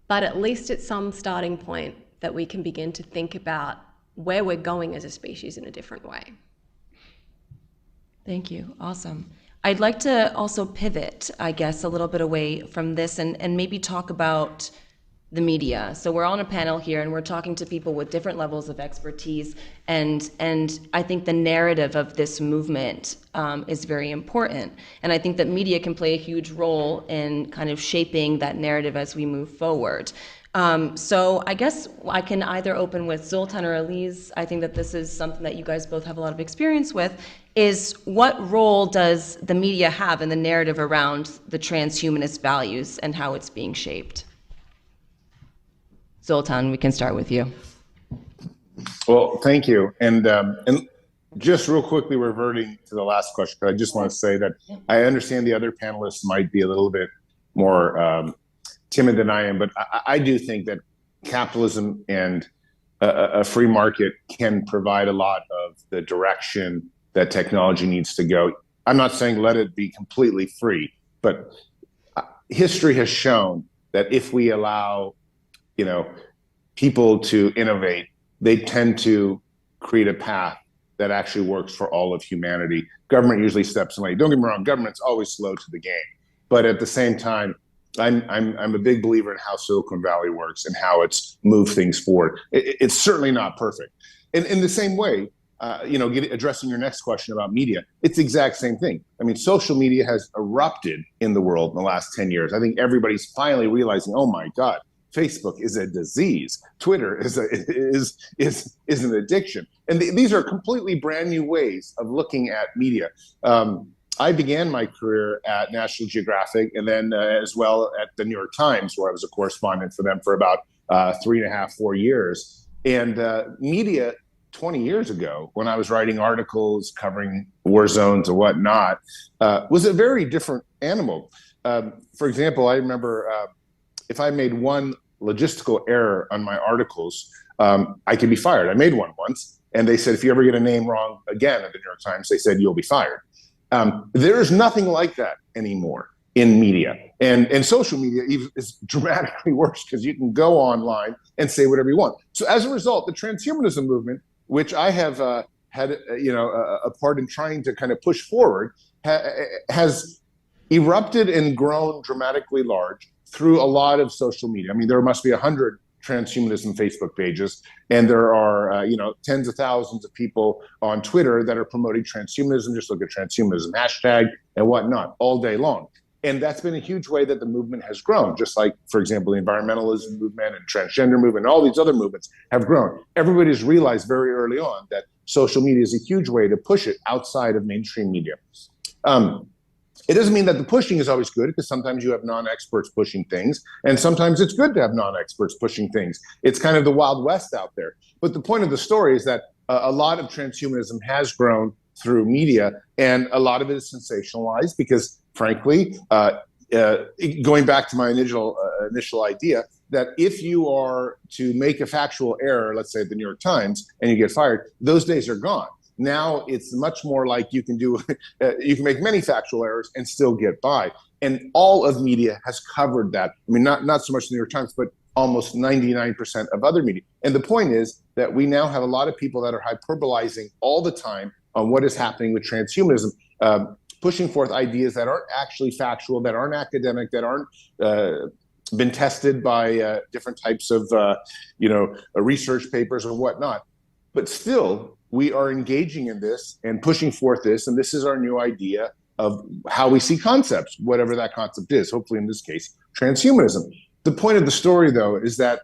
but at least it's some starting point that we can begin to think about where we're going as a species in a different way. Thank you. Awesome. I'd like to also pivot, I guess, a little bit away from this and maybe talk about the media. So we're on a panel here and we're talking to people with different levels of expertise, and I think the narrative of this movement is very important. And I think that media can play a huge role in kind of shaping that narrative as we move forward. So I guess I can either open with Zoltan or Elise. I think that this is something that you guys both have a lot of experience with, is what role does the media have in the narrative around the transhumanist values and how it's being shaped? Zoltan, we can start with you. Well, thank you. And just real quickly reverting to the last question, I just want to say that I understand the other panelists might be a little bit more timid than I am, but I do think that capitalism and a free market can provide a lot of the direction that technology needs to go. I'm not saying let it be completely free, but history has shown that if we allow, people to innovate, they tend to create a path that actually works for all of humanity. Government usually steps in late. Don't get me wrong, government's always slow to the game, but at the same time, I'm a big believer in how Silicon Valley works and how it's moved things forward. It's certainly not perfect. In the same way, addressing your next question about media, it's the exact same thing. I mean, social media has erupted in the world in the last 10 years. I think everybody's finally realizing, oh my God, Facebook is a disease. Twitter is an addiction. And these are completely brand new ways of looking at media. I began my career at National Geographic and then as well at the New York Times, where I was a correspondent for them for about 3.5, 4 years. And media 20 years ago, when I was writing articles covering war zones and whatnot, was a very different animal. For example, I remember if I made one logistical error on my articles, I could be fired. I made one once, and they said, if you ever get a name wrong again at the New York Times, they said, you'll be fired. There is nothing like that anymore in media. And social media is dramatically worse because you can go online and say whatever you want. So as a result, the transhumanism movement, which I have had a part in trying to kind of push forward, has erupted and grown dramatically large through a lot of social media. I mean, there must be 100 transhumanism Facebook pages, and there are tens of thousands of people on Twitter that are promoting transhumanism. Just look at transhumanism hashtag and whatnot all day long. And that's been a huge way that the movement has grown, just like, for example, the environmentalism movement and transgender movement and all these other movements have grown. Everybody's realized very early on that social media is a huge way to push it outside of mainstream media. It doesn't mean that the pushing is always good, because sometimes you have non-experts pushing things, and sometimes it's good to have non-experts pushing things. It's kind of the Wild West out there. But the point of the story is that a lot of transhumanism has grown through media, and a lot of it is sensationalized because, frankly, going back to my initial idea, that if you are to make a factual error, let's say at the New York Times, and you get fired, those days are gone. Now it's much more like you can make many factual errors and still get by. And all of media has covered that. I mean, not so much the New York Times, but almost 99% of other media. And the point is that we now have a lot of people that are hyperbolizing all the time on what is happening with transhumanism, pushing forth ideas that aren't actually factual, that aren't academic, that aren't been tested by different types of research papers or whatnot. But still, we are engaging in this and pushing forth this, and this is our new idea of how we see concepts, whatever that concept is, hopefully in this case, transhumanism. The point of the story, though, is that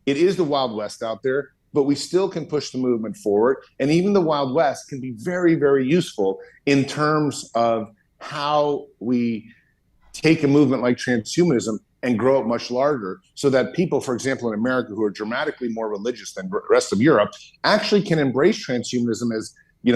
it is the Wild West out there, but we still can push the movement forward. And even the Wild West can be very, very useful in terms of how we take a movement like transhumanism and grow it much larger, so that people, for example, in America, who are dramatically more religious than the rest of Europe, actually can embrace transhumanism as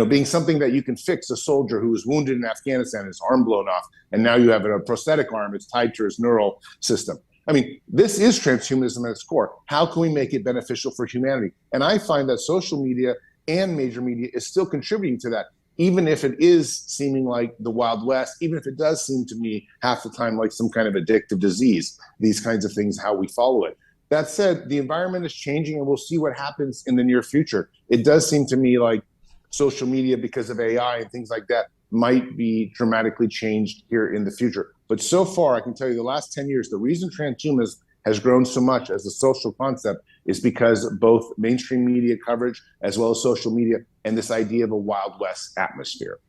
being something that you can fix a soldier who was wounded in Afghanistan, his arm blown off, and now you have a prosthetic arm that's tied to his neural system. I mean, this is transhumanism at its core. How can we make it beneficial for humanity? And I find that social media and major media is still contributing to that, even if it is seeming like the Wild West, even if it does seem to me half the time like some kind of addictive disease, these kinds of things, how we follow it. That said, the environment is changing, and we'll see what happens in the near future. It does seem to me like social media, because of AI and things like that, might be dramatically changed here in the future. But so far, I can tell you the last 10 years, the reason transhumanism has grown so much as a social concept is because both mainstream media coverage as well as social media and this idea of a Wild West atmosphere.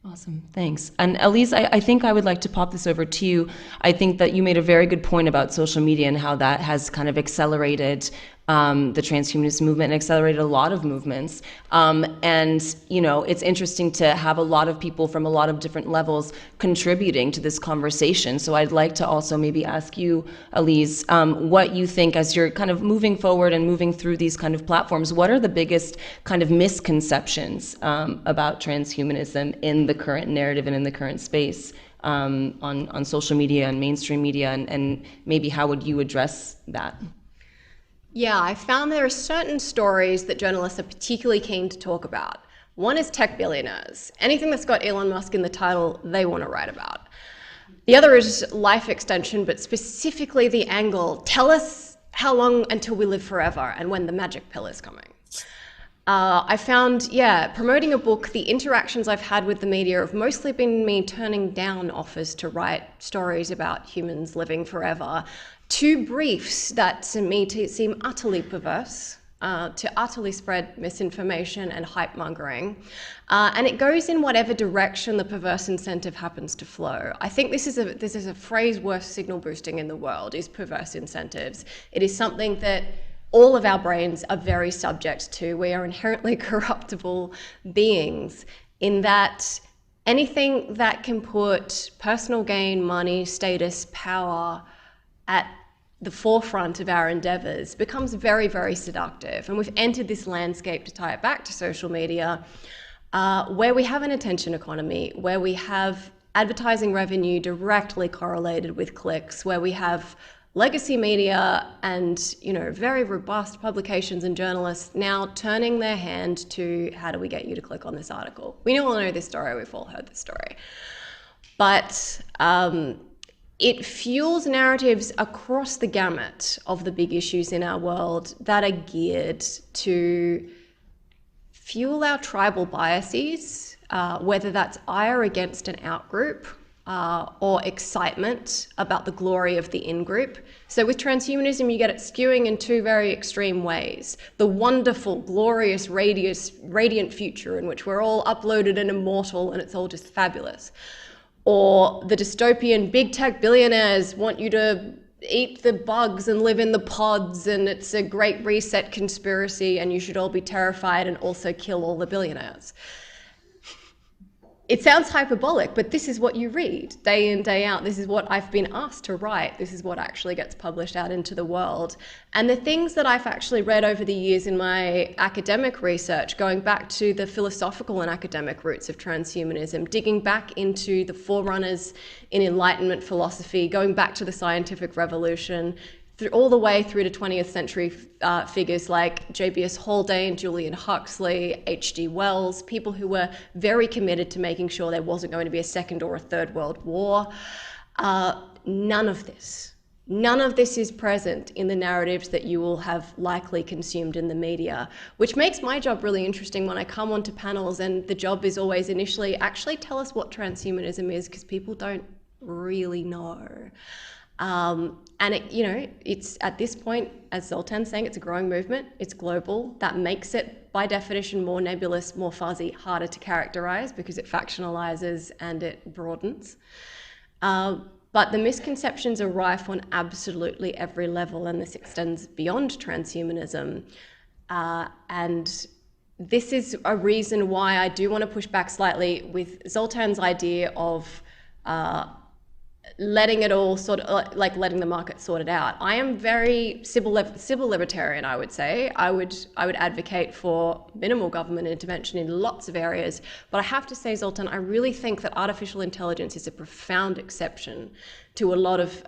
Awesome, thanks. And Elise, I think I would like to pop this over to you. I think that you made a very good point about social media and how that has kind of accelerated the transhumanist movement and accelerated a lot of movements. And, it's interesting to have a lot of people from a lot of different levels contributing to this conversation. So I'd like to also maybe ask you, Elise, what you think as you're kind of moving forward and moving through these kind of platforms, what are the biggest kind of misconceptions about transhumanism in the current narrative and in the current space on social media and mainstream media, and maybe how would you address that? Yeah, I found there are certain stories that journalists are particularly keen to talk about. One is tech billionaires. Anything that's got Elon Musk in the title, they want to write about. The other is life extension, but specifically the angle, tell us how long until we live forever and when the magic pill is coming. I found, promoting a book, the interactions I've had with the media have mostly been me turning down offers to write stories about humans living forever, to briefs that to me seem utterly perverse to utterly spread misinformation and hype mongering. And it goes in whatever direction the perverse incentive happens to flow. I think this is a phrase worth signal boosting in the world, is perverse incentives. It is something that all of our brains are very subject to. We are inherently corruptible beings in that anything that can put personal gain, money, status, power at the forefront of our endeavors becomes very, very seductive. And we've entered this landscape, to tie it back to social media, where we have an attention economy, where we have advertising revenue directly correlated with clicks, where we have legacy media and, very robust publications and journalists now turning their hand to, how do we get you to click on this article? We all know this story, we've all heard this story. But it fuels narratives across the gamut of the big issues in our world that are geared to fuel our tribal biases, whether that's ire against an outgroup, or excitement about the glory of the in-group. So with transhumanism, you get it skewing in two very extreme ways. The wonderful, glorious, radiant future in which we're all uploaded and immortal and it's all just fabulous. Or the dystopian big tech billionaires want you to eat the bugs and live in the pods and it's a great reset conspiracy and you should all be terrified and also kill all the billionaires. It sounds hyperbolic, but this is what you read day in, day out. This is what I've been asked to write. This is what actually gets published out into the world. And the things that I've actually read over the years in my academic research, going back to the philosophical and academic roots of transhumanism, digging back into the forerunners in Enlightenment philosophy, going back to the scientific revolution, all the way through to 20th century figures like J.B.S. Haldane, Julian Huxley, H.G. Wells, people who were very committed to making sure there wasn't going to be a second or a third world war. None of this is present in the narratives that you will have likely consumed in the media, which makes my job really interesting when I come onto panels, and the job is always initially, actually tell us what transhumanism is, because people don't really know. And it's at this point, as Zoltan's saying, it's a growing movement, it's global. That makes it, by definition, more nebulous, more fuzzy, harder to characterize because it factionalizes and it broadens. But the misconceptions are rife on absolutely every level, and this extends beyond transhumanism. And this is a reason why I do want to push back slightly with Zoltan's idea of letting it all letting the market sort it out. I am very civil libertarian, I would say. I would advocate for minimal government intervention in lots of areas, but I have to say, Zoltan, I really think that artificial intelligence is a profound exception to a lot of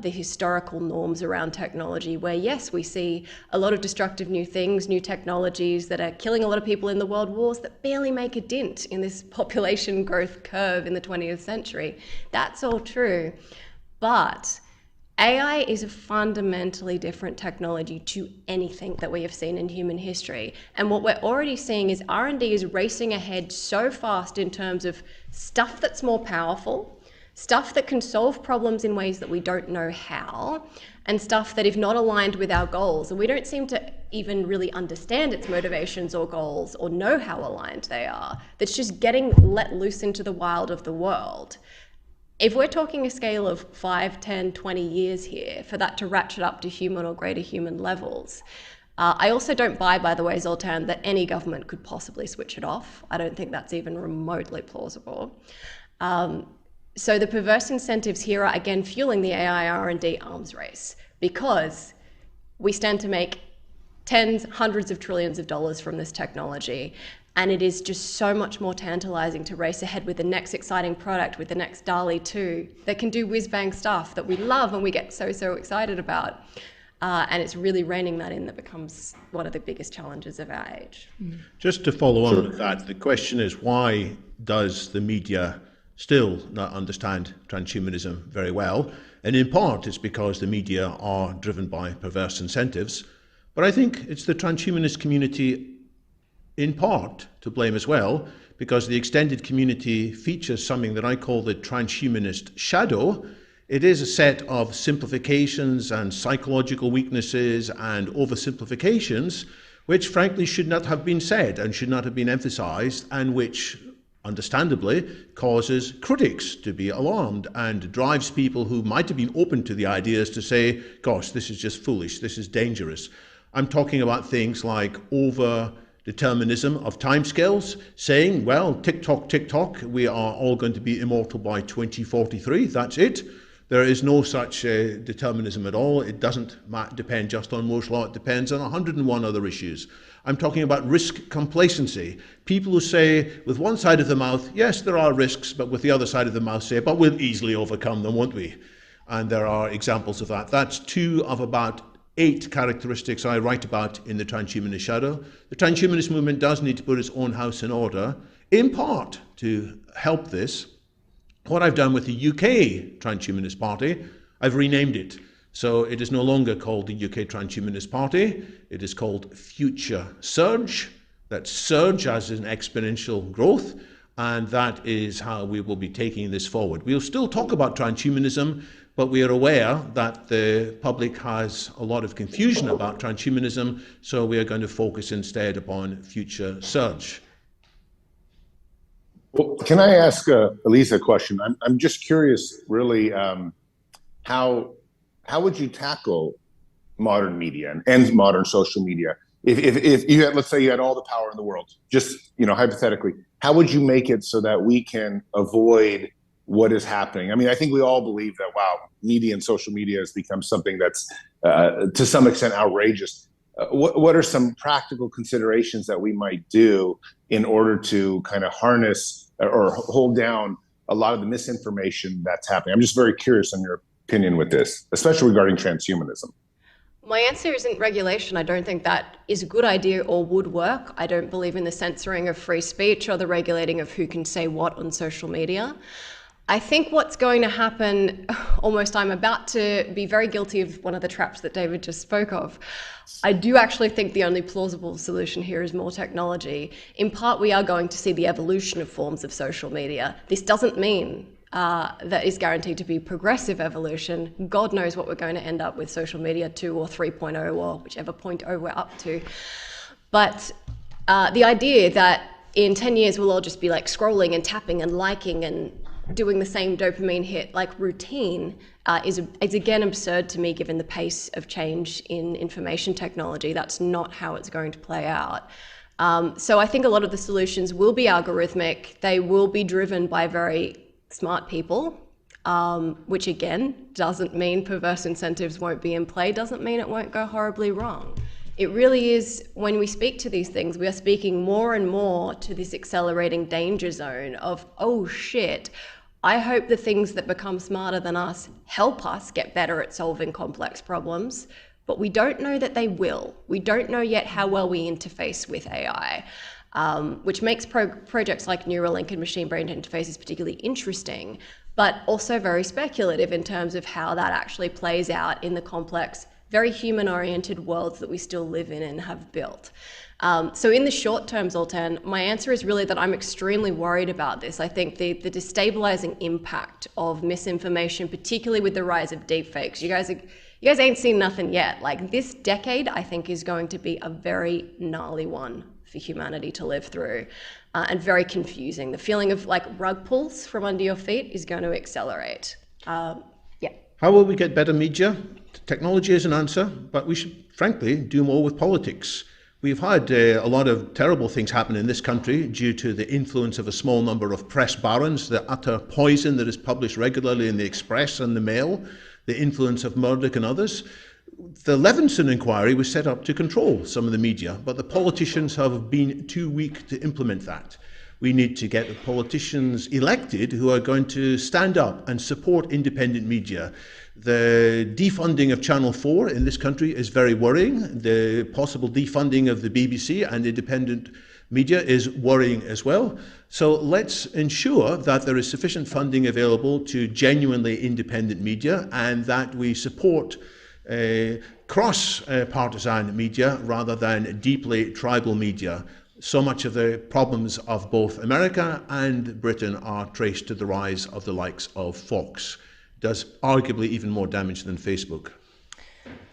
the historical norms around technology, where yes, we see a lot of destructive new things, new technologies that are killing a lot of people in the world wars that barely make a dent in this population growth curve in the 20th century. That's all true. But AI is a fundamentally different technology to anything that we have seen in human history. And what we're already seeing is R&D is racing ahead so fast in terms of stuff that's more powerful, stuff that can solve problems in ways that we don't know how, and stuff that, if not aligned with our goals, and we don't seem to even really understand its motivations or goals or know how aligned they are, that's just getting let loose into the wild of the world. If we're talking a scale of 5, 10, 20 years here for that to ratchet up to human or greater human levels, I also don't buy, by the way, Zoltan, that any government could possibly switch it off. I don't think that's even remotely plausible. So the perverse incentives here are, again, fueling the AI R&D arms race, because we stand to make tens, hundreds of trillions of dollars from this technology. And it is just so much more tantalizing to race ahead with the next exciting product, with the next DALL-E 2 that can do whiz-bang stuff that we love and we get so excited about. And it's really reining that in that becomes one of the biggest challenges of our age. Just to follow on with that, the question is, why does the media still not understand transhumanism very well? And in part, it's because the media are driven by perverse incentives. But I think it's the transhumanist community in part to blame as well, because the extended community features something that I call the transhumanist shadow. It is a set of simplifications and psychological weaknesses and oversimplifications, which frankly should not have been said and should not have been emphasized, and which understandably causes critics to be alarmed and drives people who might have been open to the ideas to say, gosh, this is just foolish, this is dangerous. I'm talking about things like over-determinism of timescales, saying, well, tick tock, we are all going to be immortal by 2043, that's it. There is no such determinism at all. It doesn't depend just on Moore's law, it depends on 101 other issues. I'm talking about risk complacency. People who say, with one side of the mouth, yes, there are risks, but with the other side of the mouth say, but we'll easily overcome them, won't we? And there are examples of that. That's 2 of about 8 characteristics I write about in the transhumanist shadow. The transhumanist movement does need to put its own house in order, in part to help this. What I've done with the UK Transhumanist Party, I've renamed it. So it is no longer called the UK Transhumanist Party. It is called Future Surge. That's surge as in exponential growth. And that is how we will be taking this forward. We'll still talk about transhumanism, but we are aware that the public has a lot of confusion about transhumanism. So we are going to focus instead upon Future Surge. Well, can I ask Elise a question? I'm just curious, really, how would you tackle modern media and modern social media if you had, let's say, you had all the power in the world, just hypothetically, how would you make it so that we can avoid what is happening? I mean, I think we all believe that media and social media has become something that's to some extent outrageous. What are some practical considerations that we might do in order to kind of harness or hold down a lot of the misinformation that's happening? I'm just very curious on your opinion with this, especially regarding transhumanism. My answer isn't regulation. I don't think that is a good idea or would work. I don't believe in the censoring of free speech or the regulating of who can say what on social media. I think what's going to happen, I'm about to be very guilty of one of the traps that David just spoke of. I do actually think the only plausible solution here is more technology. In part, we are going to see the evolution of forms of social media. This doesn't mean that is guaranteed to be progressive evolution. God knows what we're going to end up with social media 2 or 3.0 or whichever 0.0 we're up to. But the idea that in 10 years we'll all just be like scrolling and tapping and liking and doing the same dopamine hit like routine is again absurd to me, given the pace of change in information technology. That's not how it's going to play out. So I think a lot of the solutions will be algorithmic. They will be driven by very smart people, which again doesn't mean perverse incentives won't be in play, doesn't mean it won't go horribly wrong. It really is, when we speak to these things, we are speaking more and more to this accelerating danger zone of, oh shit, I hope the things that become smarter than us help us get better at solving complex problems, but we don't know that they will. We don't know yet how well we interface with AI, which makes projects like Neuralink and machine-brain interfaces particularly interesting, but also very speculative in terms of how that actually plays out in the complex, very human-oriented worlds that we still live in and have built. So in the short term, Zoltan, my answer is really that I'm extremely worried about this. I think the destabilizing impact of misinformation, particularly with the rise of deepfakes, you guys ain't seen nothing yet. Like, this decade, I think, is going to be a very gnarly one for humanity to live through, and very confusing. The feeling of like rug pulls from under your feet is going to accelerate. How will we get better media? Technology is an answer, but we should, frankly, do more with politics. We've had a lot of terrible things happen in this country due to the influence of a small number of press barons, the utter poison that is published regularly in the Express and the Mail, the influence of Murdoch and others. The Levinson inquiry was set up to control some of the media, but the politicians have been too weak to implement that. We need to get the politicians elected who are going to stand up and support independent media. The defunding of Channel 4 in this country is very worrying. The possible defunding of the BBC and independent media is worrying as well. So let's ensure that there is sufficient funding available to genuinely independent media, and that we support cross-partisan media rather than deeply tribal media. So much of the problems of both America and Britain are traced to the rise of the likes of Fox. Does arguably even more damage than Facebook.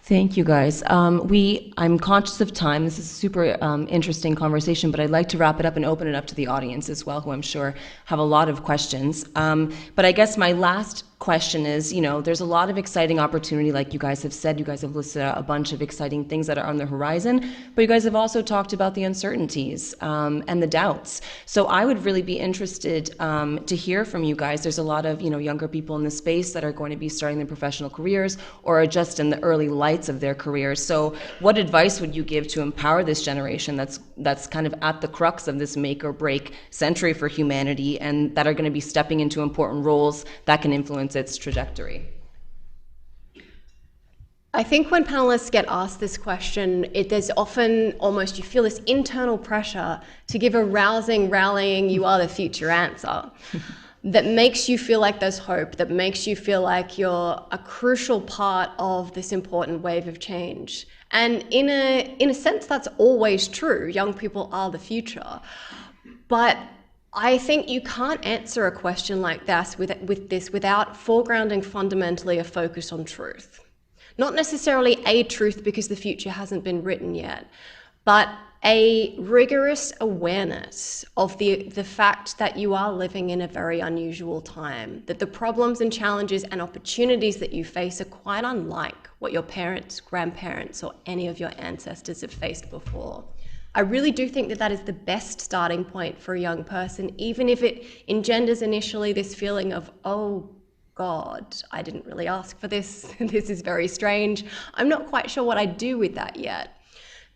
Thank you, guys. I'm conscious of time. This is a super interesting conversation, but I'd like to wrap it up and open it up to the audience as well, who I'm sure have a lot of questions. But I guess my last question is, there's a lot of exciting opportunity, like you guys have said. You guys have listed out a bunch of exciting things that are on the horizon, but you guys have also talked about the uncertainties and the doubts. So I would really be interested to hear from you guys. There's a lot of younger people in the space that are going to be starting their professional careers or are just in the early lights of their careers. So what advice would you give to empower this generation that's kind of at the crux of this make or break century for humanity, and that are going to be stepping into important roles that can influence its trajectory? I think when panelists get asked this question, there's often almost, you feel this internal pressure to give a rousing, rallying, you are the future answer that makes you feel like there's hope, that makes you feel like you're a crucial part of this important wave of change. And in a sense, that's always true. Young people are the future. But I think you can't answer a question like this without foregrounding fundamentally a focus on truth. Not necessarily a truth because the future hasn't been written yet, but a rigorous awareness of the fact that you are living in a very unusual time, that the problems and challenges and opportunities that you face are quite unlike what your parents, grandparents, or any of your ancestors have faced before. I really do think that is the best starting point for a young person, even if it engenders initially this feeling of, oh God, I didn't really ask for this. This is very strange. I'm not quite sure what I do with that yet.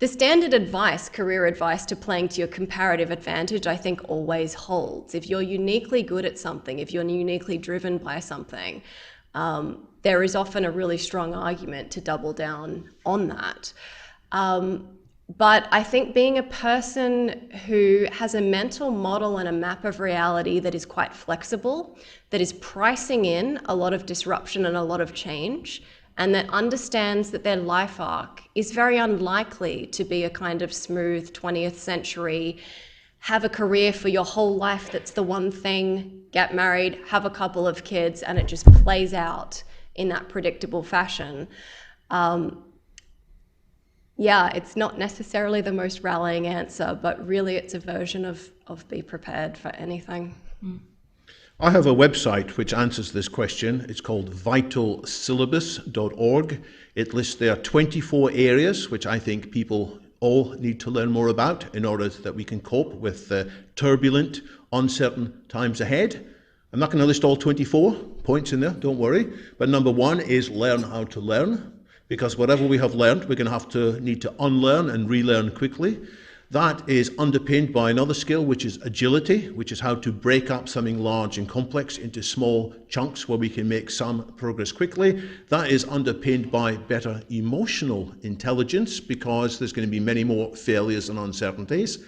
The standard advice, career advice to playing to your comparative advantage, I think always holds. If you're uniquely good at something, if you're uniquely driven by something, there is often a really strong argument to double down on that. But I think being a person who has a mental model and a map of reality that is quite flexible, that is pricing in a lot of disruption and a lot of change, and that understands that their life arc is very unlikely to be a kind of smooth 20th century, have a career for your whole life that's the one thing, get married, have a couple of kids, and it just plays out in that predictable fashion. Yeah, it's not necessarily the most rallying answer, but really it's a version of be prepared for anything. I have a website which answers this question. It's called vitalsyllabus.org. It lists there 24 areas which I think people all need to learn more about in order that we can cope with the turbulent, uncertain times ahead. I'm not going to list all 24 points in there, don't worry. But number one is learn how to learn. Because whatever we have learned, we're going to need to unlearn and relearn quickly. That is underpinned by another skill, which is agility, which is how to break up something large and complex into small chunks where we can make some progress quickly. That is underpinned by better emotional intelligence, because there's going to be many more failures and uncertainties.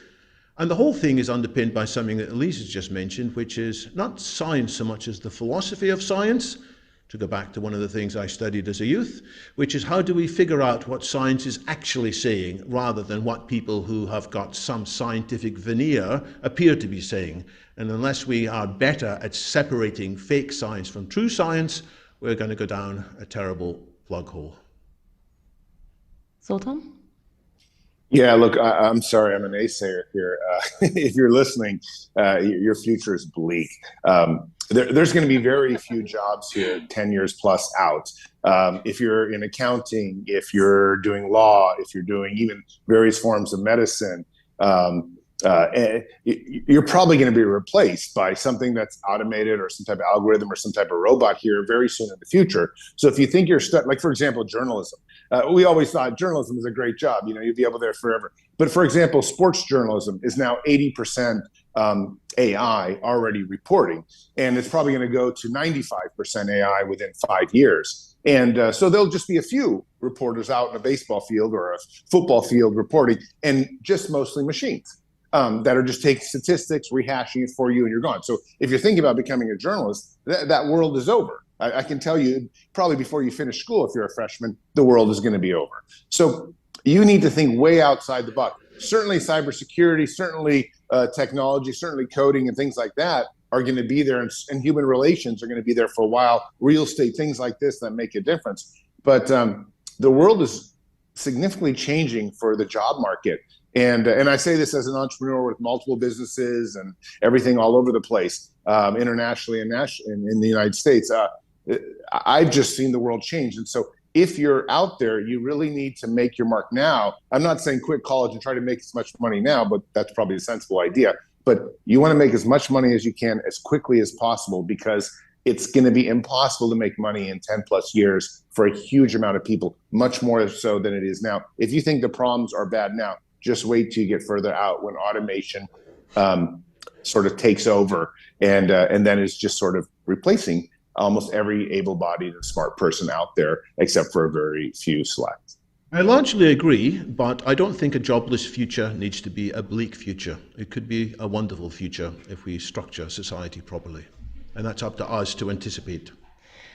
And the whole thing is underpinned by something that Elise has just mentioned, which is not science so much as the philosophy of science, to go back to one of the things I studied as a youth, which is how do we figure out what science is actually saying rather than what people who have got some scientific veneer appear to be saying. And unless we are better at separating fake science from true science, we're going to go down a terrible plug hole. Zoltan? Yeah, look, I'm sorry, I'm a naysayer here. If you're listening, your future is bleak. There's going to be very few jobs here 10 years plus out. If you're in accounting, if you're doing law, if you're doing even various forms of medicine, you're probably going to be replaced by something that's automated or some type of algorithm or some type of robot here very soon in the future. So if you think you're stuck, like for example, journalism, we always thought journalism is a great job. You'd be able there forever. But for example, sports journalism is now 80% AI already reporting, and it's probably going to go to 95% AI within 5 years. And so there'll just be a few reporters out in a baseball field or a football field reporting, and just mostly machines that are just taking statistics, rehashing it for you, and you're gone. So if you're thinking about becoming a journalist, that world is over. I can tell you, probably before you finish school, if you're a freshman, the world is going to be over. So you need to think way outside the box. Certainly cybersecurity, certainly technology, certainly coding and things like that are going to be there, and human relations are going to be there for a while. Real estate, things like this that make a difference. But the world is significantly changing for the job market. And I say this as an entrepreneur with multiple businesses and everything all over the place, internationally and in the United States. I've just seen the world change. And so if you're out there, you really need to make your mark now. I'm not saying quit college and try to make as much money now, but that's probably a sensible idea. But you want to make as much money as you can as quickly as possible, because it's going to be impossible to make money in 10 plus years for a huge amount of people, much more so than it is now. If you think the problems are bad now, just wait till you get further out when automation sort of takes over and then is just sort of replacing almost every able-bodied and smart person out there, except for a very few select. I largely agree, but I don't think a jobless future needs to be a bleak future. It could be a wonderful future if we structure society properly. And that's up to us to anticipate.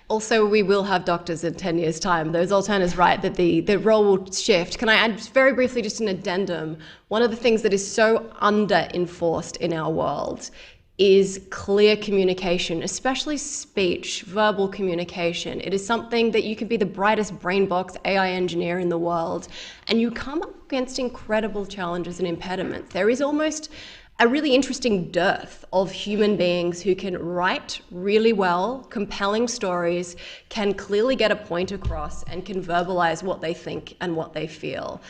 Also, we will have doctors in 10 years' time. Though Zoltan is right that the role will shift. Can I add very briefly just an addendum? One of the things that is so under-enforced in our world is clear communication, especially speech, verbal communication. It is something that you could be the brightest brain box AI engineer in the world, and you come up against incredible challenges and impediments. There is almost a really interesting dearth of human beings who can write really well, compelling stories, can clearly get a point across, and can verbalize what they think and what they feel.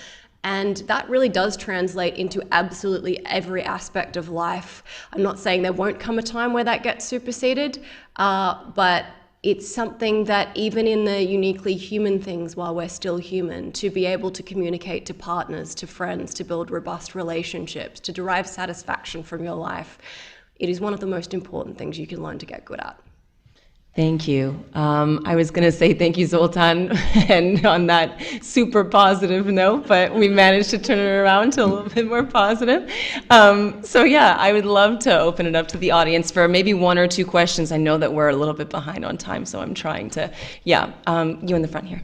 And that really does translate into absolutely every aspect of life. I'm not saying there won't come a time where that gets superseded, but it's something that even in the uniquely human things while we're still human, to be able to communicate to partners, to friends, to build robust relationships, to derive satisfaction from your life, it is one of the most important things you can learn to get good at. Thank you. I was going to say thank you, Zoltan, and on that super positive note, but we managed to turn it around to a little bit more positive. So yeah, I would love to open it up to the audience for maybe one or two questions. I know that we're a little bit behind on time, so I'm trying to, you in the front here.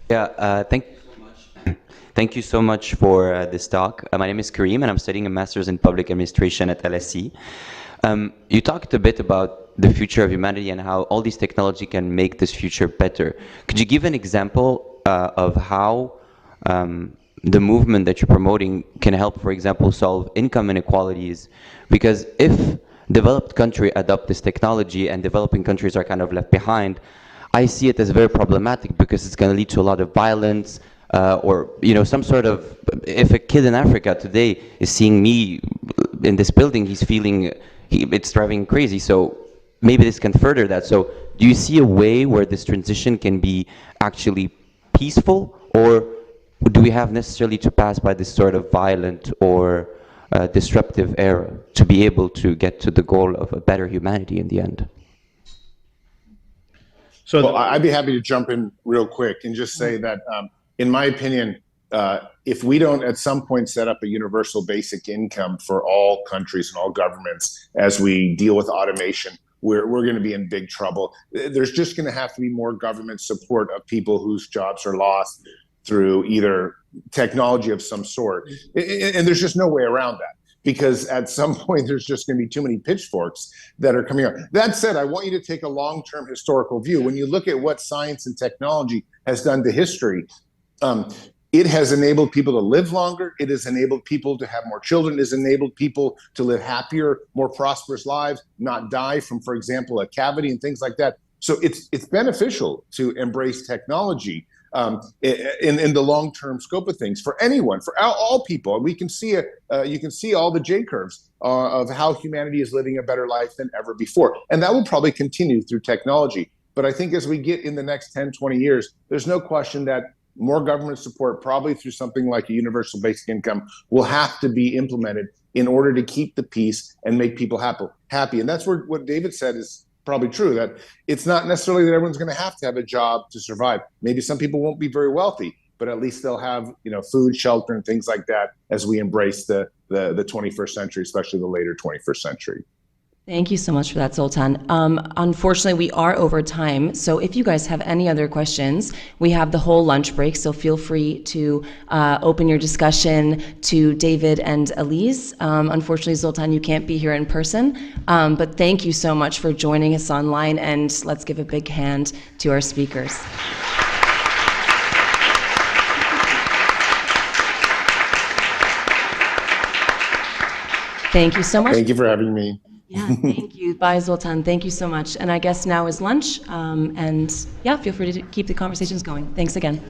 Yeah, thank you so much for this talk. My name is Kareem, and I'm studying a master's in public administration at LSE. You talked a bit about the future of humanity and how all these technology can make this future better. Could you give an example of how the movement that you're promoting can help, for example, solve income inequalities? Because if developed countries adopt this technology and developing countries are kind of left behind, I see it as very problematic, because it's going to lead to a lot of violence, or some sort of, if a kid in Africa today is seeing me in this building, he's feeling, it's driving crazy. So maybe this can further that. So do you see a way where this transition can be actually peaceful, or do we have necessarily to pass by this sort of violent or disruptive era to be able to get to the goal of a better humanity in the end? So well, I'd be happy to jump in real quick and just say that, in my opinion, if we don't at some point set up a universal basic income for all countries and all governments as we deal with automation, we're going to be in big trouble. There's just going to have to be more government support of people whose jobs are lost through either technology of some sort. And there's just no way around that, because at some point there's just going to be too many pitchforks that are coming out. That said, I want you to take a long-term historical view. When you look at what science and technology has done to history, it has enabled people to live longer. It has enabled people to have more children. It has enabled people to live happier, more prosperous lives, not die from, for example, a cavity and things like that. So it's beneficial to embrace technology in the long-term scope of things for anyone, for all people. And we can see you can see all the J curves of how humanity is living a better life than ever before. And that will probably continue through technology. But I think as we get in the next 10, 20 years, there's no question that more government support, probably through something like a universal basic income, will have to be implemented in order to keep the peace and make people happy. And that's where what David said is probably true, that it's not necessarily that everyone's going to have a job to survive. Maybe some people won't be very wealthy, but at least they'll have food, shelter, and things like that as we embrace the 21st century, especially the later 21st century. Thank you so much for that, Zoltan. Unfortunately, we are over time, so if you guys have any other questions, we have the whole lunch break, so feel free to open your discussion to David and Elise. Unfortunately, Zoltan, you can't be here in person, but thank you so much for joining us online, and let's give a big hand to our speakers. Thank you so much. Thank you for having me. Yeah, thank you. Bye, Zoltan. Thank you so much. And I guess now is lunch. And yeah, feel free to keep the conversations going. Thanks again.